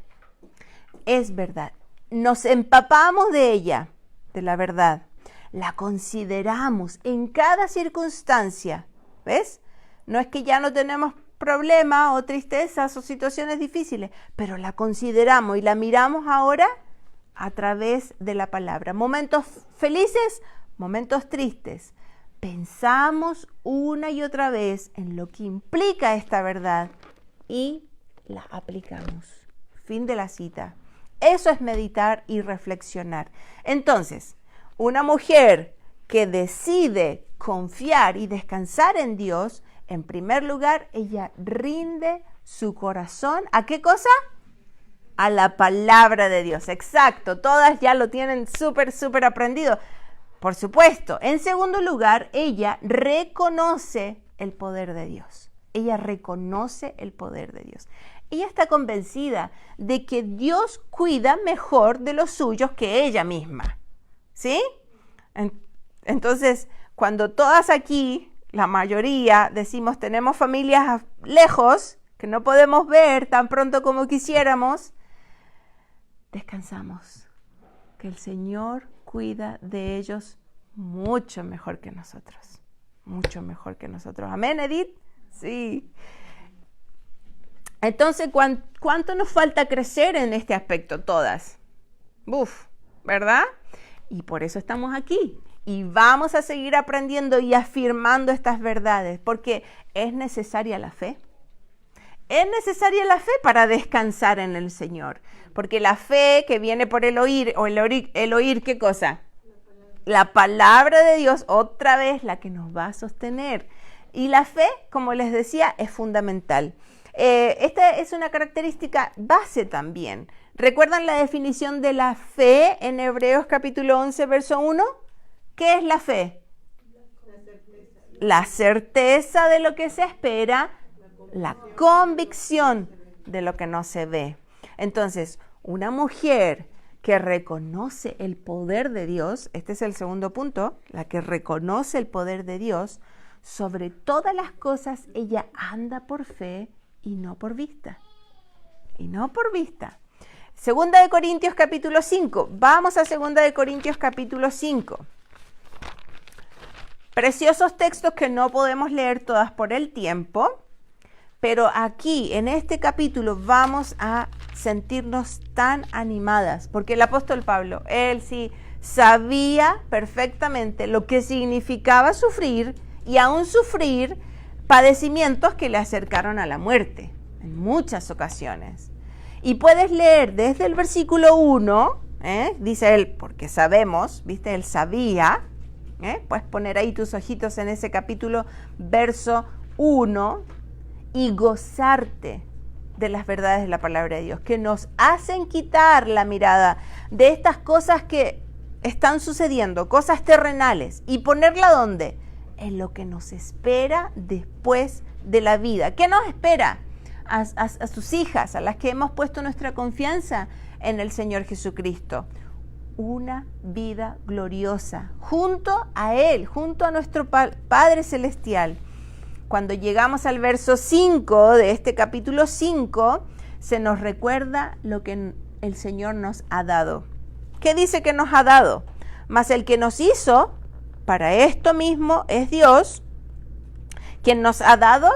Es verdad. Nos empapamos de ella, de la verdad. La consideramos en cada circunstancia, ¿ves? No es que ya no tenemos problemas o tristezas o situaciones difíciles, pero la consideramos y la miramos ahora a través de la palabra. Momentos felices, momentos tristes. Pensamos una y otra vez en lo que implica esta verdad y la aplicamos. Fin de la cita. Eso es meditar y reflexionar. Entonces, una mujer que decide confiar y descansar en Dios, en primer lugar, ella rinde su corazón. ¿A qué cosa? A la palabra de Dios. Exacto, todas ya lo tienen súper aprendido. Por supuesto. En segundo lugar, ella reconoce el poder de Dios. Ella reconoce el poder de Dios. Ella está convencida de que Dios cuida mejor de los suyos que ella misma. ¿Sí? Entonces, cuando todas aquí, la mayoría, decimos tenemos familias lejos, que no podemos ver tan pronto como quisiéramos, descansamos. Que el Señor cuida de ellos mucho mejor que nosotros. Mucho mejor que nosotros. ¿Amén, Edith? Sí. Entonces, ¿cuánto nos falta crecer en este aspecto? Todas. ¿Verdad? Y por eso estamos aquí. Y vamos a seguir aprendiendo y afirmando estas verdades, porque es necesaria la fe. Es necesaria la fe para descansar en el Señor. Porque la fe que viene por el oír, o el oír, ¿qué cosa? La palabra de Dios, otra vez la que nos va a sostener. Y la fe, como les decía, es fundamental. Esta es una característica base también. ¿Recuerdan la definición de la fe en Hebreos capítulo 11, verso 1? ¿Qué es la fe? La certeza de lo que se espera, la convicción de lo que no se ve. Entonces, una mujer que reconoce el poder de Dios, este es el segundo punto, la que reconoce el poder de Dios, sobre todas las cosas ella anda por fe y no por vista. Y no por vista. Segunda de Corintios capítulo 5. Vamos a Segunda de Corintios capítulo 5. Preciosos textos que no podemos leer todas por el tiempo, pero aquí en este capítulo vamos a sentirnos tan animadas, porque el apóstol Pablo, él sí sabía perfectamente lo que significaba sufrir y aún sufrir padecimientos que le acercaron a la muerte en muchas ocasiones. Y puedes leer desde el versículo 1, dice él, porque sabemos, viste, él sabía, puedes poner ahí tus ojitos en ese capítulo, verso 1, y gozarte de las verdades de la palabra de Dios, que nos hacen quitar la mirada de estas cosas que están sucediendo, cosas terrenales, y ponerla ¿dónde? En lo que nos espera después de la vida. ¿Qué nos espera? A sus hijas, a las que hemos puesto nuestra confianza en el Señor Jesucristo. una vida gloriosa junto a Él, junto a nuestro Padre Celestial. Cuando llegamos al verso 5 de este capítulo 5, se nos recuerda lo que el Señor nos ha dado. ¿Qué dice que nos ha dado? Mas el que nos hizo para esto mismo es Dios, quien nos ha dado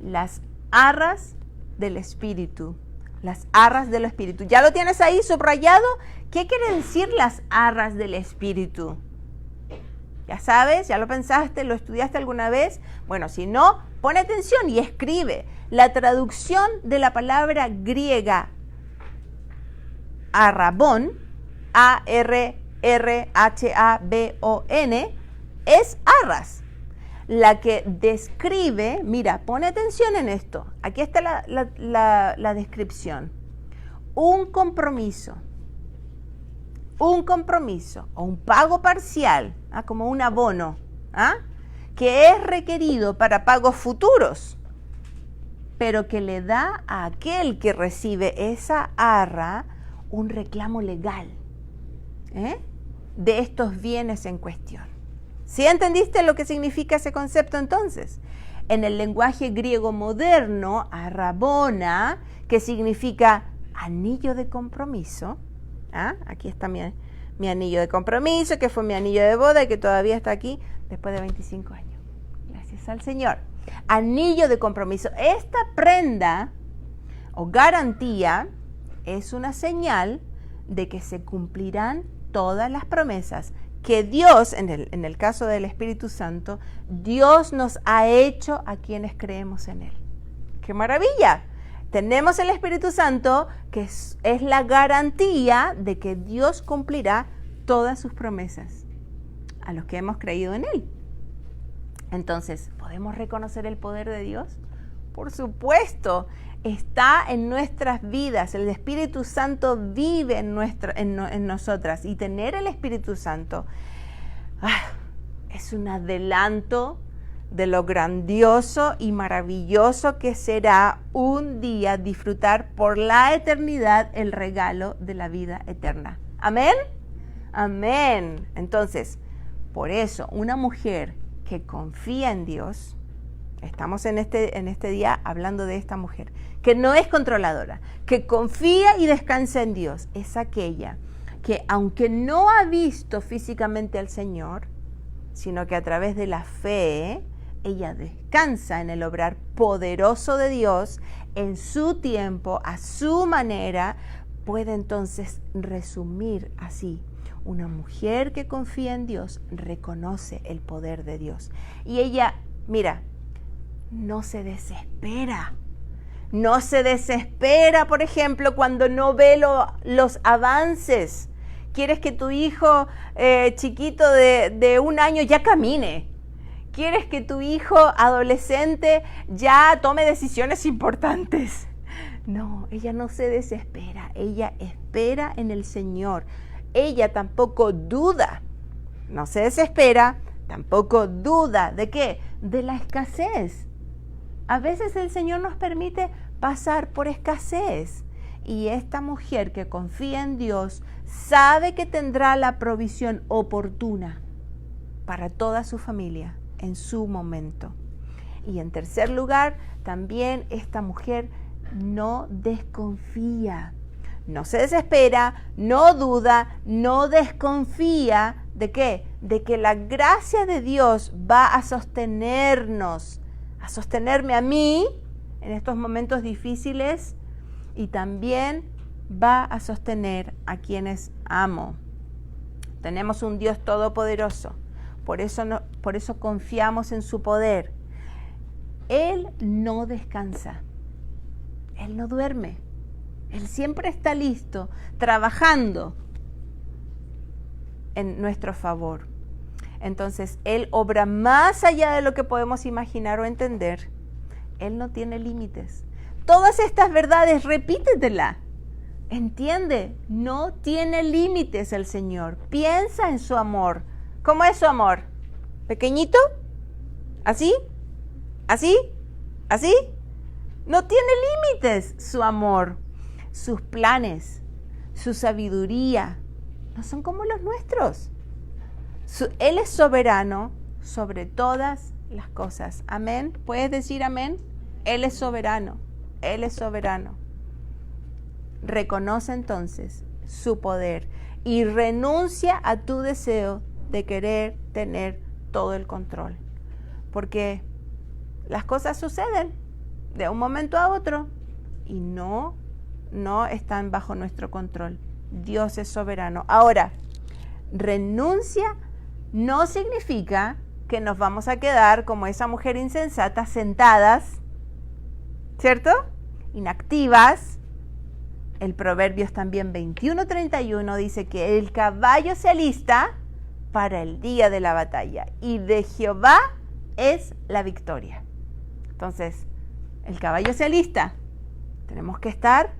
las arras del Espíritu. Las arras del Espíritu. ¿Ya lo tienes ahí subrayado? ¿Qué quiere decir las arras del Espíritu? ¿Ya sabes? ¿Ya lo pensaste? ¿Lo estudiaste alguna vez? Bueno, si no, pon atención y escribe. La traducción de la palabra griega arrabón, A-R-R-H-A-B-O-N, es arras. La que describe, mira, pone atención en esto. Aquí está la descripción. Un compromiso o un pago parcial, como un abono, que es requerido para pagos futuros, pero que le da a aquel que recibe esa arra un reclamo legal de estos bienes en cuestión. ¿Sí entendiste lo que significa ese concepto entonces? En el lenguaje griego moderno, arrabona, que significa anillo de compromiso. Aquí está mi anillo de compromiso, que fue mi anillo de boda y que todavía está aquí después de 25 años. Gracias al Señor. Anillo de compromiso. Esta prenda o garantía es una señal de que se cumplirán todas las promesas que Dios, en el caso del Espíritu Santo, Dios nos ha hecho a quienes creemos en Él. ¡Qué maravilla! Tenemos el Espíritu Santo, que es la garantía de que Dios cumplirá todas sus promesas a los que hemos creído en Él. Entonces, ¿podemos reconocer el poder de Dios? Por supuesto, está en nuestras vidas. El Espíritu Santo vive en nosotras. Y tener el Espíritu Santo es un adelanto de lo grandioso y maravilloso que será un día disfrutar por la eternidad el regalo de la vida eterna. ¿Amén? Amén. Entonces, por eso, una mujer que confía en Dios, estamos en este día hablando de esta mujer, que no es controladora, que confía y descansa en Dios, es aquella que aunque no ha visto físicamente al Señor, sino que a través de la fe, ella descansa en el obrar poderoso de Dios, en su tiempo, a su manera, puede entonces resumir así: una mujer que confía en Dios reconoce el poder de Dios. Y ella, mira, no se desespera. No se desespera, por ejemplo, cuando no ve los avances. Quieres que tu hijo chiquito de 1 año ya camine. Quieres que tu hijo adolescente ya tome decisiones importantes. No, ella no se desespera. Ella espera en el Señor. Ella tampoco duda. No se desespera, tampoco duda. ¿De qué? De la escasez. A veces el Señor nos permite pasar por escasez. Y esta mujer que confía en Dios sabe que tendrá la provisión oportuna para toda su familia en su momento. Y en tercer lugar, también esta mujer no desconfía. No se desespera, no duda, no desconfía. ¿De qué? De que la gracia de Dios va a sostenernos, a sostenerme a mí en estos momentos difíciles, y también va a sostener a quienes amo. Tenemos un Dios todopoderoso, por eso confiamos en su poder. Él no descansa, Él no duerme, Él siempre está listo, trabajando en nuestro favor. Entonces, Él obra más allá de lo que podemos imaginar o entender. Él no tiene límites. Todas estas verdades, repítetela. Entiende, no tiene límites el Señor. Piensa en su amor. ¿Cómo es su amor? ¿Pequeñito? ¿Así? ¿Así? ¿Así? No tiene límites su amor. Sus planes, su sabiduría, no son como los nuestros. Él es soberano sobre todas las cosas. Amén. ¿Puedes decir amén? Él es soberano. Él es soberano. Reconoce entonces su poder y renuncia a tu deseo de querer tener todo el control. Porque las cosas suceden de un momento a otro y no están bajo nuestro control. Dios es soberano. Ahora, renuncia no significa que nos vamos a quedar como esa mujer insensata, sentadas, ¿cierto? Inactivas. El Proverbios también 21:31 dice que el caballo se alista para el día de la batalla y de Jehová es la victoria. Entonces, el caballo se alista. Tenemos que estar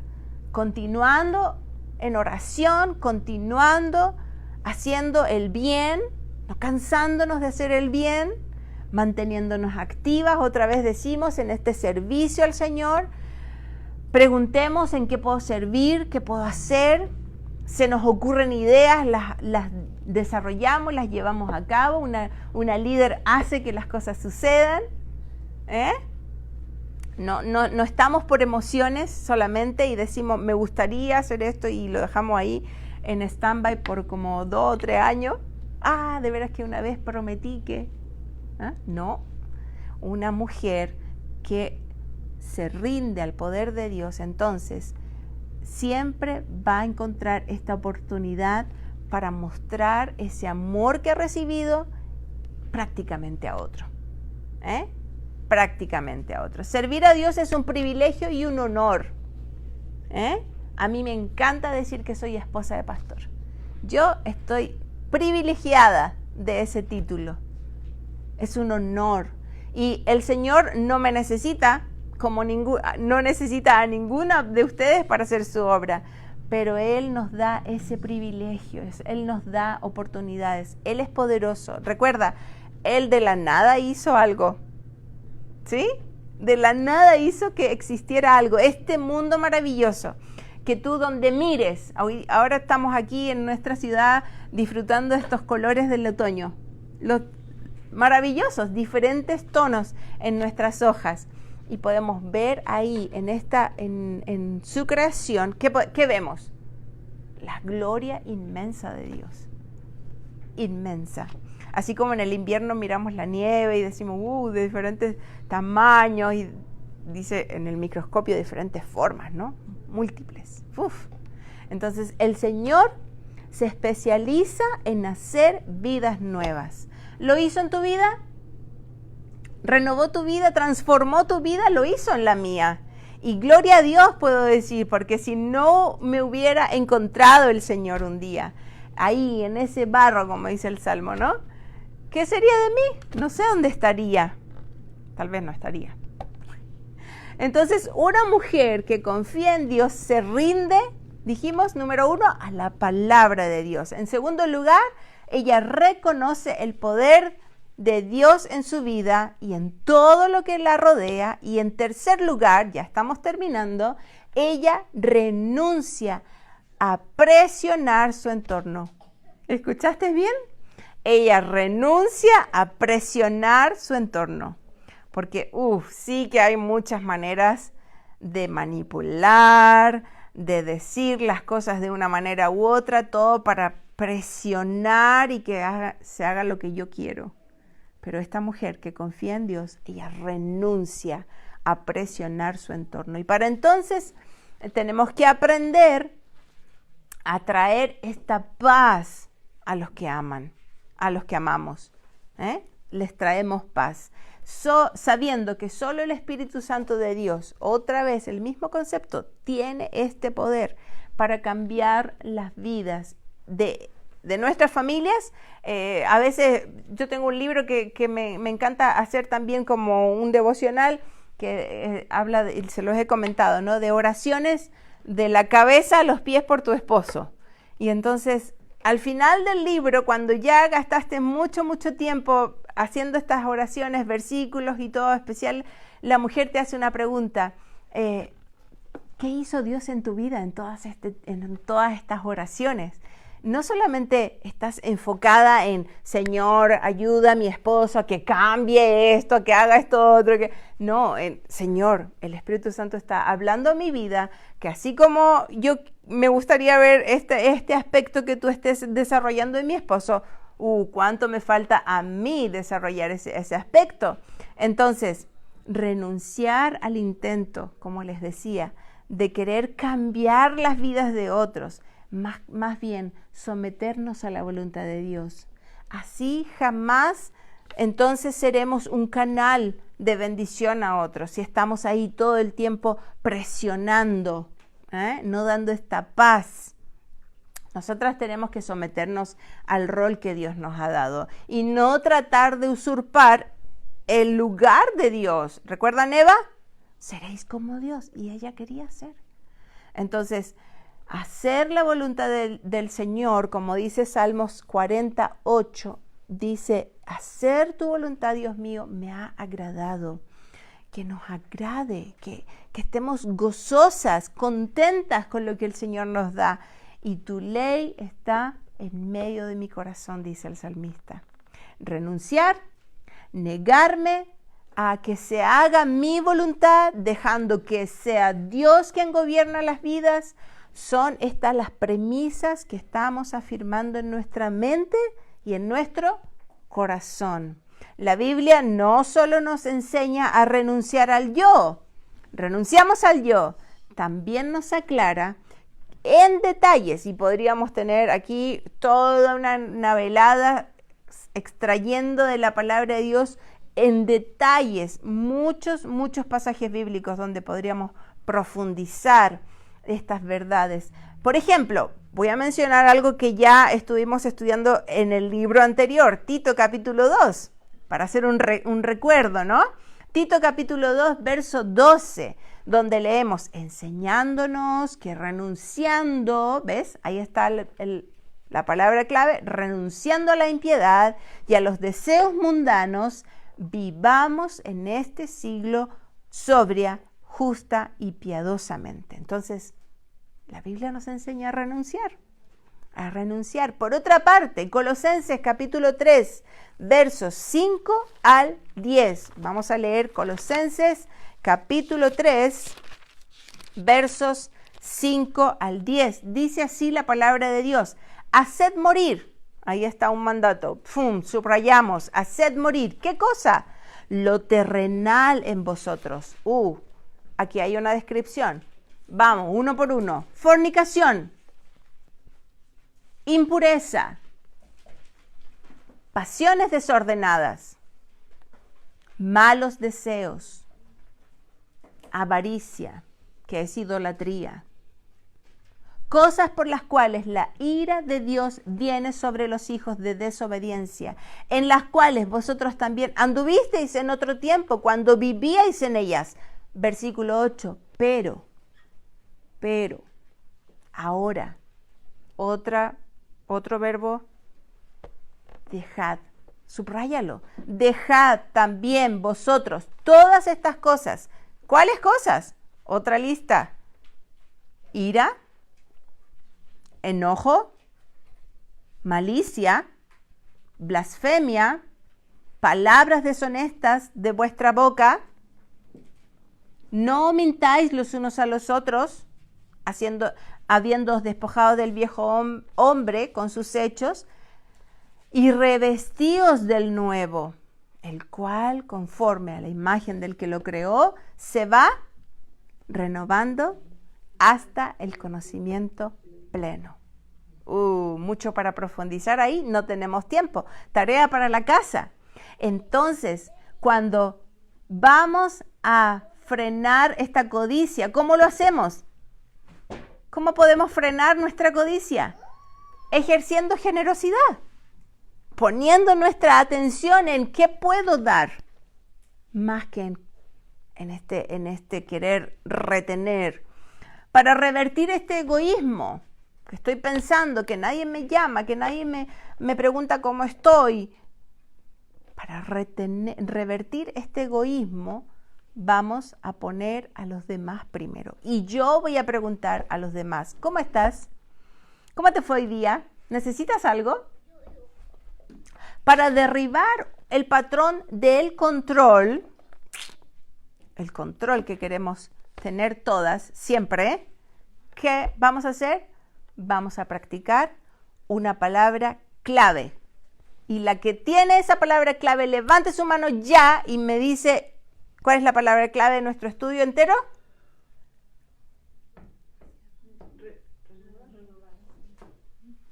continuando en oración, continuando haciendo el bien, no cansándonos de hacer el bien, manteniéndonos activas, otra vez decimos, en este servicio al Señor. Preguntemos en qué puedo servir, qué puedo hacer. Se nos ocurren ideas, las desarrollamos, las llevamos a cabo. Una líder hace que las cosas sucedan. No estamos por emociones solamente y decimos, me gustaría hacer esto y lo dejamos ahí en stand-by por como 2 o 3 años. De veras que una vez prometí que... No, una mujer que se rinde al poder de Dios, entonces siempre va a encontrar esta oportunidad para mostrar ese amor que ha recibido prácticamente a otro. Prácticamente a otro. Servir a Dios es un privilegio y un honor. A mí me encanta decir que soy esposa de pastor. Yo estoy privilegiada de ese título. Es un honor. Y el Señor no me necesita, no necesita a ninguna de ustedes para hacer su obra. Pero Él nos da ese privilegio, Él nos da oportunidades. Él es poderoso. Recuerda, Él de la nada hizo algo. ¿Sí? De la nada hizo que existiera algo. Este mundo maravilloso. Que tú donde mires, ahora estamos aquí en nuestra ciudad disfrutando de estos colores del otoño, los maravillosos, diferentes tonos en nuestras hojas, y podemos ver ahí en su creación, ¿qué vemos? La gloria inmensa de Dios, inmensa. Así como en el invierno miramos la nieve y decimos, de diferentes tamaños, y dice en el microscopio diferentes formas, ¿no? Múltiples. Entonces el Señor se especializa en hacer vidas nuevas. ¿Lo hizo en tu vida? ¿Renovó tu vida? ¿Transformó tu vida? Lo hizo en la mía. Y gloria a Dios puedo decir, porque si no me hubiera encontrado el Señor un día, ahí en ese barro, como dice el Salmo, ¿no? ¿Qué sería de mí? No sé dónde estaría. Tal vez no estaría. Entonces, una mujer que confía en Dios se rinde, dijimos, número 1, a la palabra de Dios. En segundo lugar, ella reconoce el poder de Dios en su vida y en todo lo que la rodea. Y en tercer lugar, ya estamos terminando, ella renuncia a presionar su entorno. ¿Escuchaste bien? Ella renuncia a presionar su entorno. Porque, sí que hay muchas maneras de manipular, de decir las cosas de una manera u otra, todo para presionar y que se haga lo que yo quiero. Pero esta mujer que confía en Dios, ella renuncia a presionar su entorno. Y para entonces tenemos que aprender a traer esta paz a los que aman, a los que amamos. Les traemos paz. Sabiendo que solo el Espíritu Santo de Dios, otra vez el mismo concepto, tiene este poder para cambiar las vidas de nuestras familias. A veces yo tengo un libro que me encanta hacer también como un devocional que habla, se los he comentado, ¿no? De oraciones de la cabeza a los pies por tu esposo. Y entonces, al final del libro, cuando ya gastaste mucho tiempo haciendo estas oraciones, versículos y todo especial, la mujer te hace una pregunta. ¿Qué hizo Dios en tu vida en todas estas oraciones? no solamente estás enfocada en, Señor, ayuda a mi esposo a que cambie esto, a que haga esto otro. No, Señor, el Espíritu Santo está hablando a mi vida, que así como yo me gustaría ver este aspecto que tú estés desarrollando en mi esposo, cuánto me falta a mí desarrollar ese aspecto. Entonces, renunciar al intento, como les decía, de querer cambiar las vidas de otros, más bien someternos a la voluntad de Dios. Así jamás entonces seremos un canal de bendición a otros, si estamos ahí todo el tiempo presionando, no dando esta paz. Nosotras tenemos que someternos al rol que Dios nos ha dado y no tratar de usurpar el lugar de Dios. ¿Recuerdan Eva? Seréis como Dios, y ella quería ser. Entonces, hacer la voluntad del Señor, como dice Salmos 48, dice, hacer tu voluntad, Dios mío, me ha agradado. Que nos agrade, que estemos gozosas, contentas con lo que el Señor nos da. Y tu ley está en medio de mi corazón, dice el salmista. Renunciar, negarme a que se haga mi voluntad, dejando que sea Dios quien gobierna las vidas, son estas las premisas que estamos afirmando en nuestra mente y en nuestro corazón. La Biblia no solo nos enseña a renunciar al yo, renunciamos al yo, también nos aclara en detalles, y podríamos tener aquí toda una velada extrayendo de la palabra de Dios en detalles muchos pasajes bíblicos donde podríamos profundizar estas verdades. Por ejemplo, voy a mencionar algo que ya estuvimos estudiando en el libro anterior, Tito capítulo 2, para hacer un recuerdo, ¿no? Tito capítulo 2, verso 12, donde leemos, enseñándonos que renunciando, ¿ves? Ahí está la palabra clave, renunciando a la impiedad y a los deseos mundanos, vivamos en este siglo sobria, justa y piadosamente. Entonces, la Biblia nos enseña a renunciar. Por otra parte, Colosenses capítulo 3, versos 5 al 10. Vamos a leer Colosenses capítulo 3, versos 5 al 10. Dice así la palabra de Dios. Haced morir. Ahí está un mandato. Subrayamos. Haced morir. ¿Qué cosa? Lo terrenal en vosotros. Aquí hay una descripción. Vamos, uno por uno. Fornicación. Impureza. Pasiones desordenadas. Malos deseos. Avaricia, que es idolatría. Cosas por las cuales la ira de Dios viene sobre los hijos de desobediencia, en las cuales vosotros también anduvisteis en otro tiempo, cuando vivíais en ellas. Versículo 8, pero, ahora, otro verbo, dejad, subráyalo, dejad también vosotros todas estas cosas. ¿Cuáles cosas? Otra lista, ira, enojo, malicia, blasfemia, palabras deshonestas de vuestra boca. No mintáis los unos a los otros, habiéndoos despojado del viejo hombre con sus hechos, y revestíos del nuevo, el cual, conforme a la imagen del que lo creó, se va renovando hasta el conocimiento pleno. Mucho para profundizar ahí, no tenemos tiempo. Tarea para la casa. Entonces, cuando vamos a frenar esta codicia, ¿cómo lo hacemos? ¿Cómo podemos frenar nuestra codicia? Ejerciendo generosidad, poniendo nuestra atención en qué puedo dar, más que en este querer retener, para revertir este egoísmo, que estoy pensando que nadie me llama, que nadie me pregunta cómo estoy. Para revertir este egoísmo, vamos a poner a los demás primero. Y yo voy a preguntar a los demás, ¿cómo estás? ¿Cómo te fue hoy día? ¿Necesitas algo? Para derribar el patrón del control, el control que queremos tener todas siempre, ¿qué vamos a hacer? Vamos a practicar una palabra clave. Y la que tiene esa palabra clave, levante su mano ya y me dice cuál es la palabra clave de nuestro estudio entero.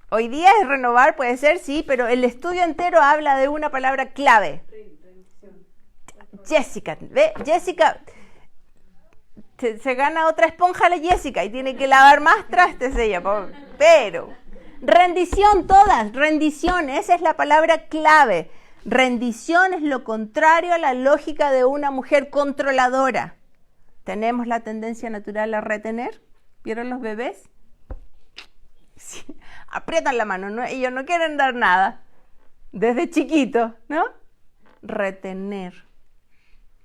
Hoy día es renovar, puede ser, sí, pero el estudio entero habla de una palabra clave. Jessica, ¿ve? Jessica, se gana otra esponja la Jessica y tiene que lavar más trastes ella, pero rendición todas, rendición, esa es la palabra clave. Rendición es lo contrario a la lógica de una mujer controladora. Tenemos la tendencia natural a retener, ¿vieron los bebés? Sí. Aprietan la mano, ¿no? Ellos no quieren dar nada, desde chiquito, ¿no? Retener.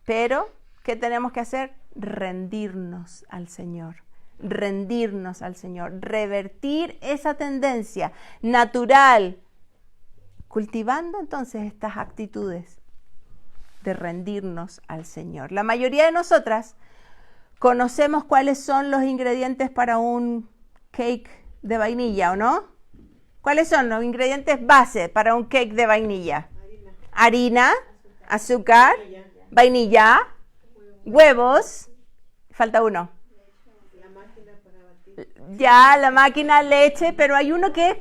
Pero, ¿qué tenemos que hacer? Rendirnos al Señor, revertir esa tendencia natural, cultivando entonces estas actitudes de rendirnos al Señor. La mayoría de nosotras conocemos cuáles son los ingredientes para un cake de vainilla, ¿o no? ¿Cuáles son los ingredientes base para un cake de vainilla? Harina, azúcar, vainilla, huevos, falta uno. Ya, la máquina, leche, pero hay uno que es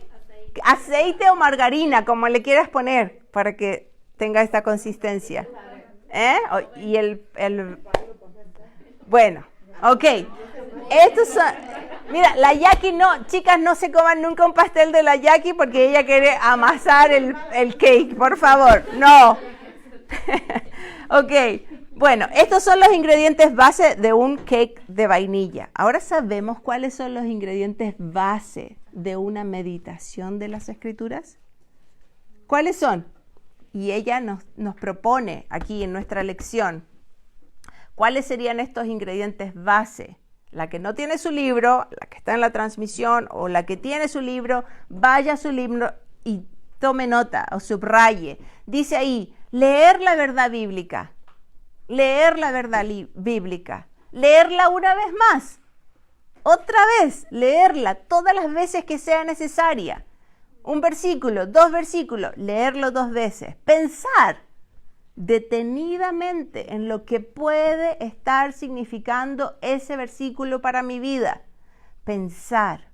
aceite o margarina, como le quieras poner, para que tenga esta consistencia. Y bueno, ok. Estos son... Mira, la Jackie no, chicas, no se coman nunca un pastel de la Jackie porque ella quiere amasar el cake, por favor, no. Ok, bueno, estos son los ingredientes base de un cake de vainilla. Ahora sabemos cuáles son los ingredientes base de una meditación de las Escrituras. ¿Cuáles son? Y ella nos propone aquí en nuestra lección, ¿cuáles serían estos ingredientes base? La que no tiene su libro, la que está en la transmisión o la que tiene su libro, vaya a su libro y tome nota o subraye. Dice ahí, leer la verdad bíblica. Leer la verdad bíblica. Leerla una vez más. Otra vez, leerla todas las veces que sea necesaria. Un versículo, 2 versículos, leerlo 2 veces. Pensar detenidamente en lo que puede estar significando ese versículo para mi vida. Pensar.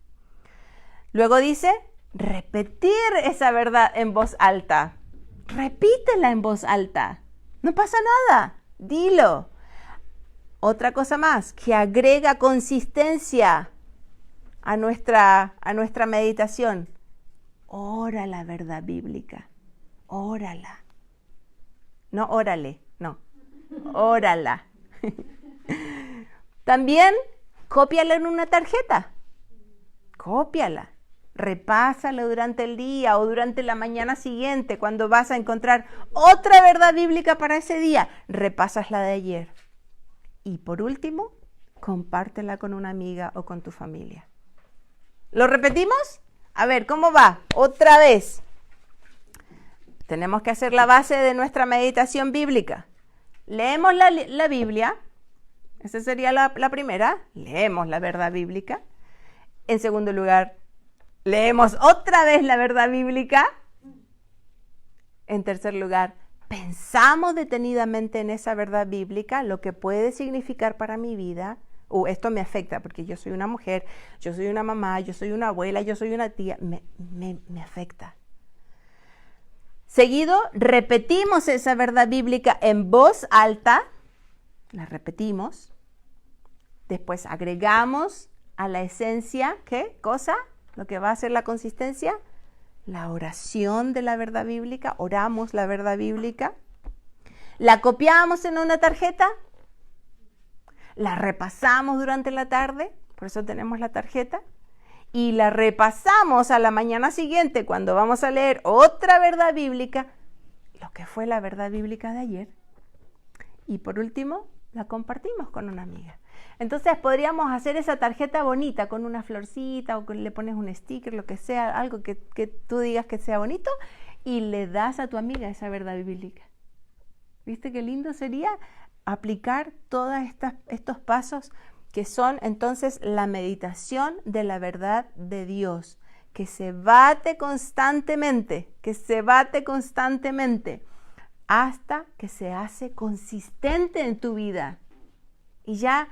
Luego dice, repetir esa verdad en voz alta. Repítela en voz alta. No pasa nada. Dilo. Otra cosa más, que agrega consistencia a nuestra meditación. Ora la verdad bíblica. Órala. No, órale, no, órala. También, cópiala en una tarjeta. Cópiala. Repásala durante el día o durante la mañana siguiente, cuando vas a encontrar otra verdad bíblica para ese día. Repasas la de ayer. Y por último, compártela con una amiga o con tu familia. ¿Lo repetimos? A ver, ¿cómo va? Otra vez. Tenemos que hacer la base de nuestra meditación bíblica. Leemos la Biblia. Esa sería la primera. Leemos la verdad bíblica. En segundo lugar, leemos otra vez la verdad bíblica. En tercer lugar, pensamos detenidamente en esa verdad bíblica, lo que puede significar para mi vida. Esto me afecta porque yo soy una mujer, yo soy una mamá, yo soy una abuela, yo soy una tía. Me afecta. Seguido, repetimos esa verdad bíblica en voz alta. La repetimos. Después agregamos a la esencia, ¿qué cosa? Lo que va a ser la consistencia. La oración de la verdad bíblica. Oramos la verdad bíblica. La copiamos en una tarjeta. La repasamos durante la tarde. Por eso tenemos la tarjeta. Y la repasamos a la mañana siguiente cuando vamos a leer otra verdad bíblica, lo que fue la verdad bíblica de ayer. Y por último, la compartimos con una amiga. Entonces podríamos hacer esa tarjeta bonita con una florcita o le pones un sticker, lo que sea, algo que tú digas que sea bonito y le das a tu amiga esa verdad bíblica. ¿Viste qué lindo sería aplicar todos estos pasos que son entonces la meditación de la verdad de Dios, que se bate constantemente, hasta que se hace consistente en tu vida y ya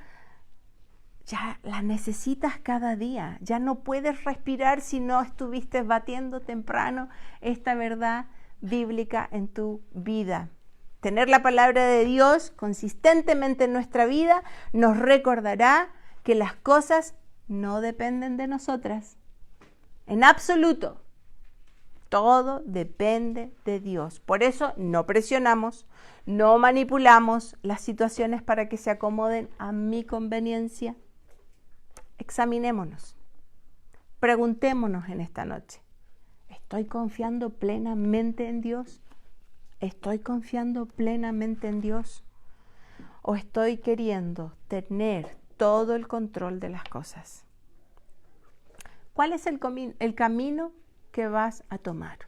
la necesitas cada día, ya no puedes respirar si no estuviste batiendo temprano esta verdad bíblica en tu vida. Tener la palabra de Dios consistentemente en nuestra vida nos recordará que las cosas no dependen de nosotras. En absoluto, todo depende de Dios. Por eso no presionamos, no manipulamos las situaciones para que se acomoden a mi conveniencia. Examinémonos, preguntémonos en esta noche, ¿estoy confiando plenamente en Dios? ¿Estoy confiando plenamente en Dios? ¿O estoy queriendo tener todo el control de las cosas? ¿Cuál es el camino que vas a tomar?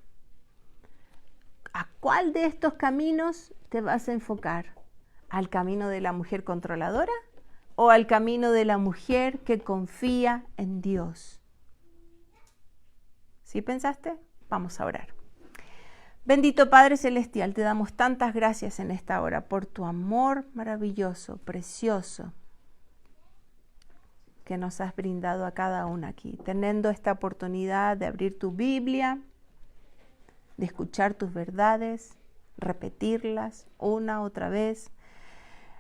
¿A cuál de estos caminos te vas a enfocar? ¿Al camino de la mujer controladora o al camino de la mujer que confía en Dios? ¿Sí pensaste? Vamos a orar. Bendito Padre Celestial, te damos tantas gracias en esta hora por tu amor maravilloso, precioso, que nos has brindado a cada una aquí, teniendo esta oportunidad de abrir tu Biblia, de escuchar tus verdades, repetirlas una otra vez,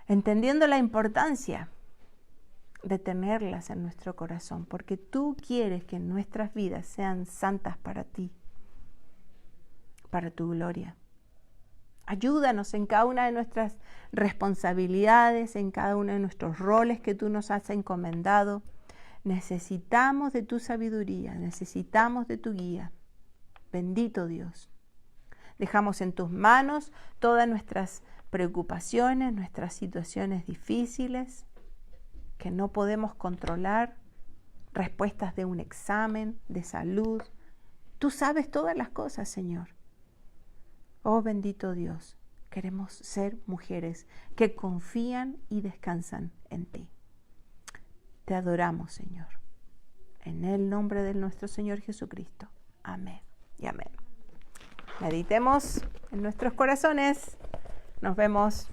entendiendo la importancia de tenerlas en nuestro corazón, porque tú quieres que nuestras vidas sean santas para ti, para tu gloria. Ayúdanos en cada una de nuestras responsabilidades, en cada uno de nuestros roles que tú nos has encomendado. Necesitamos de tu sabiduría, necesitamos de tu guía. Bendito Dios. Dejamos en tus manos todas nuestras preocupaciones, nuestras situaciones difíciles que no podemos controlar, respuestas de un examen de salud. Tú sabes todas las cosas, Señor. Oh bendito Dios, queremos ser mujeres que confían y descansan en ti. Te adoramos, Señor. En el nombre de nuestro Señor Jesucristo. Amén y amén. Meditemos en nuestros corazones. Nos vemos.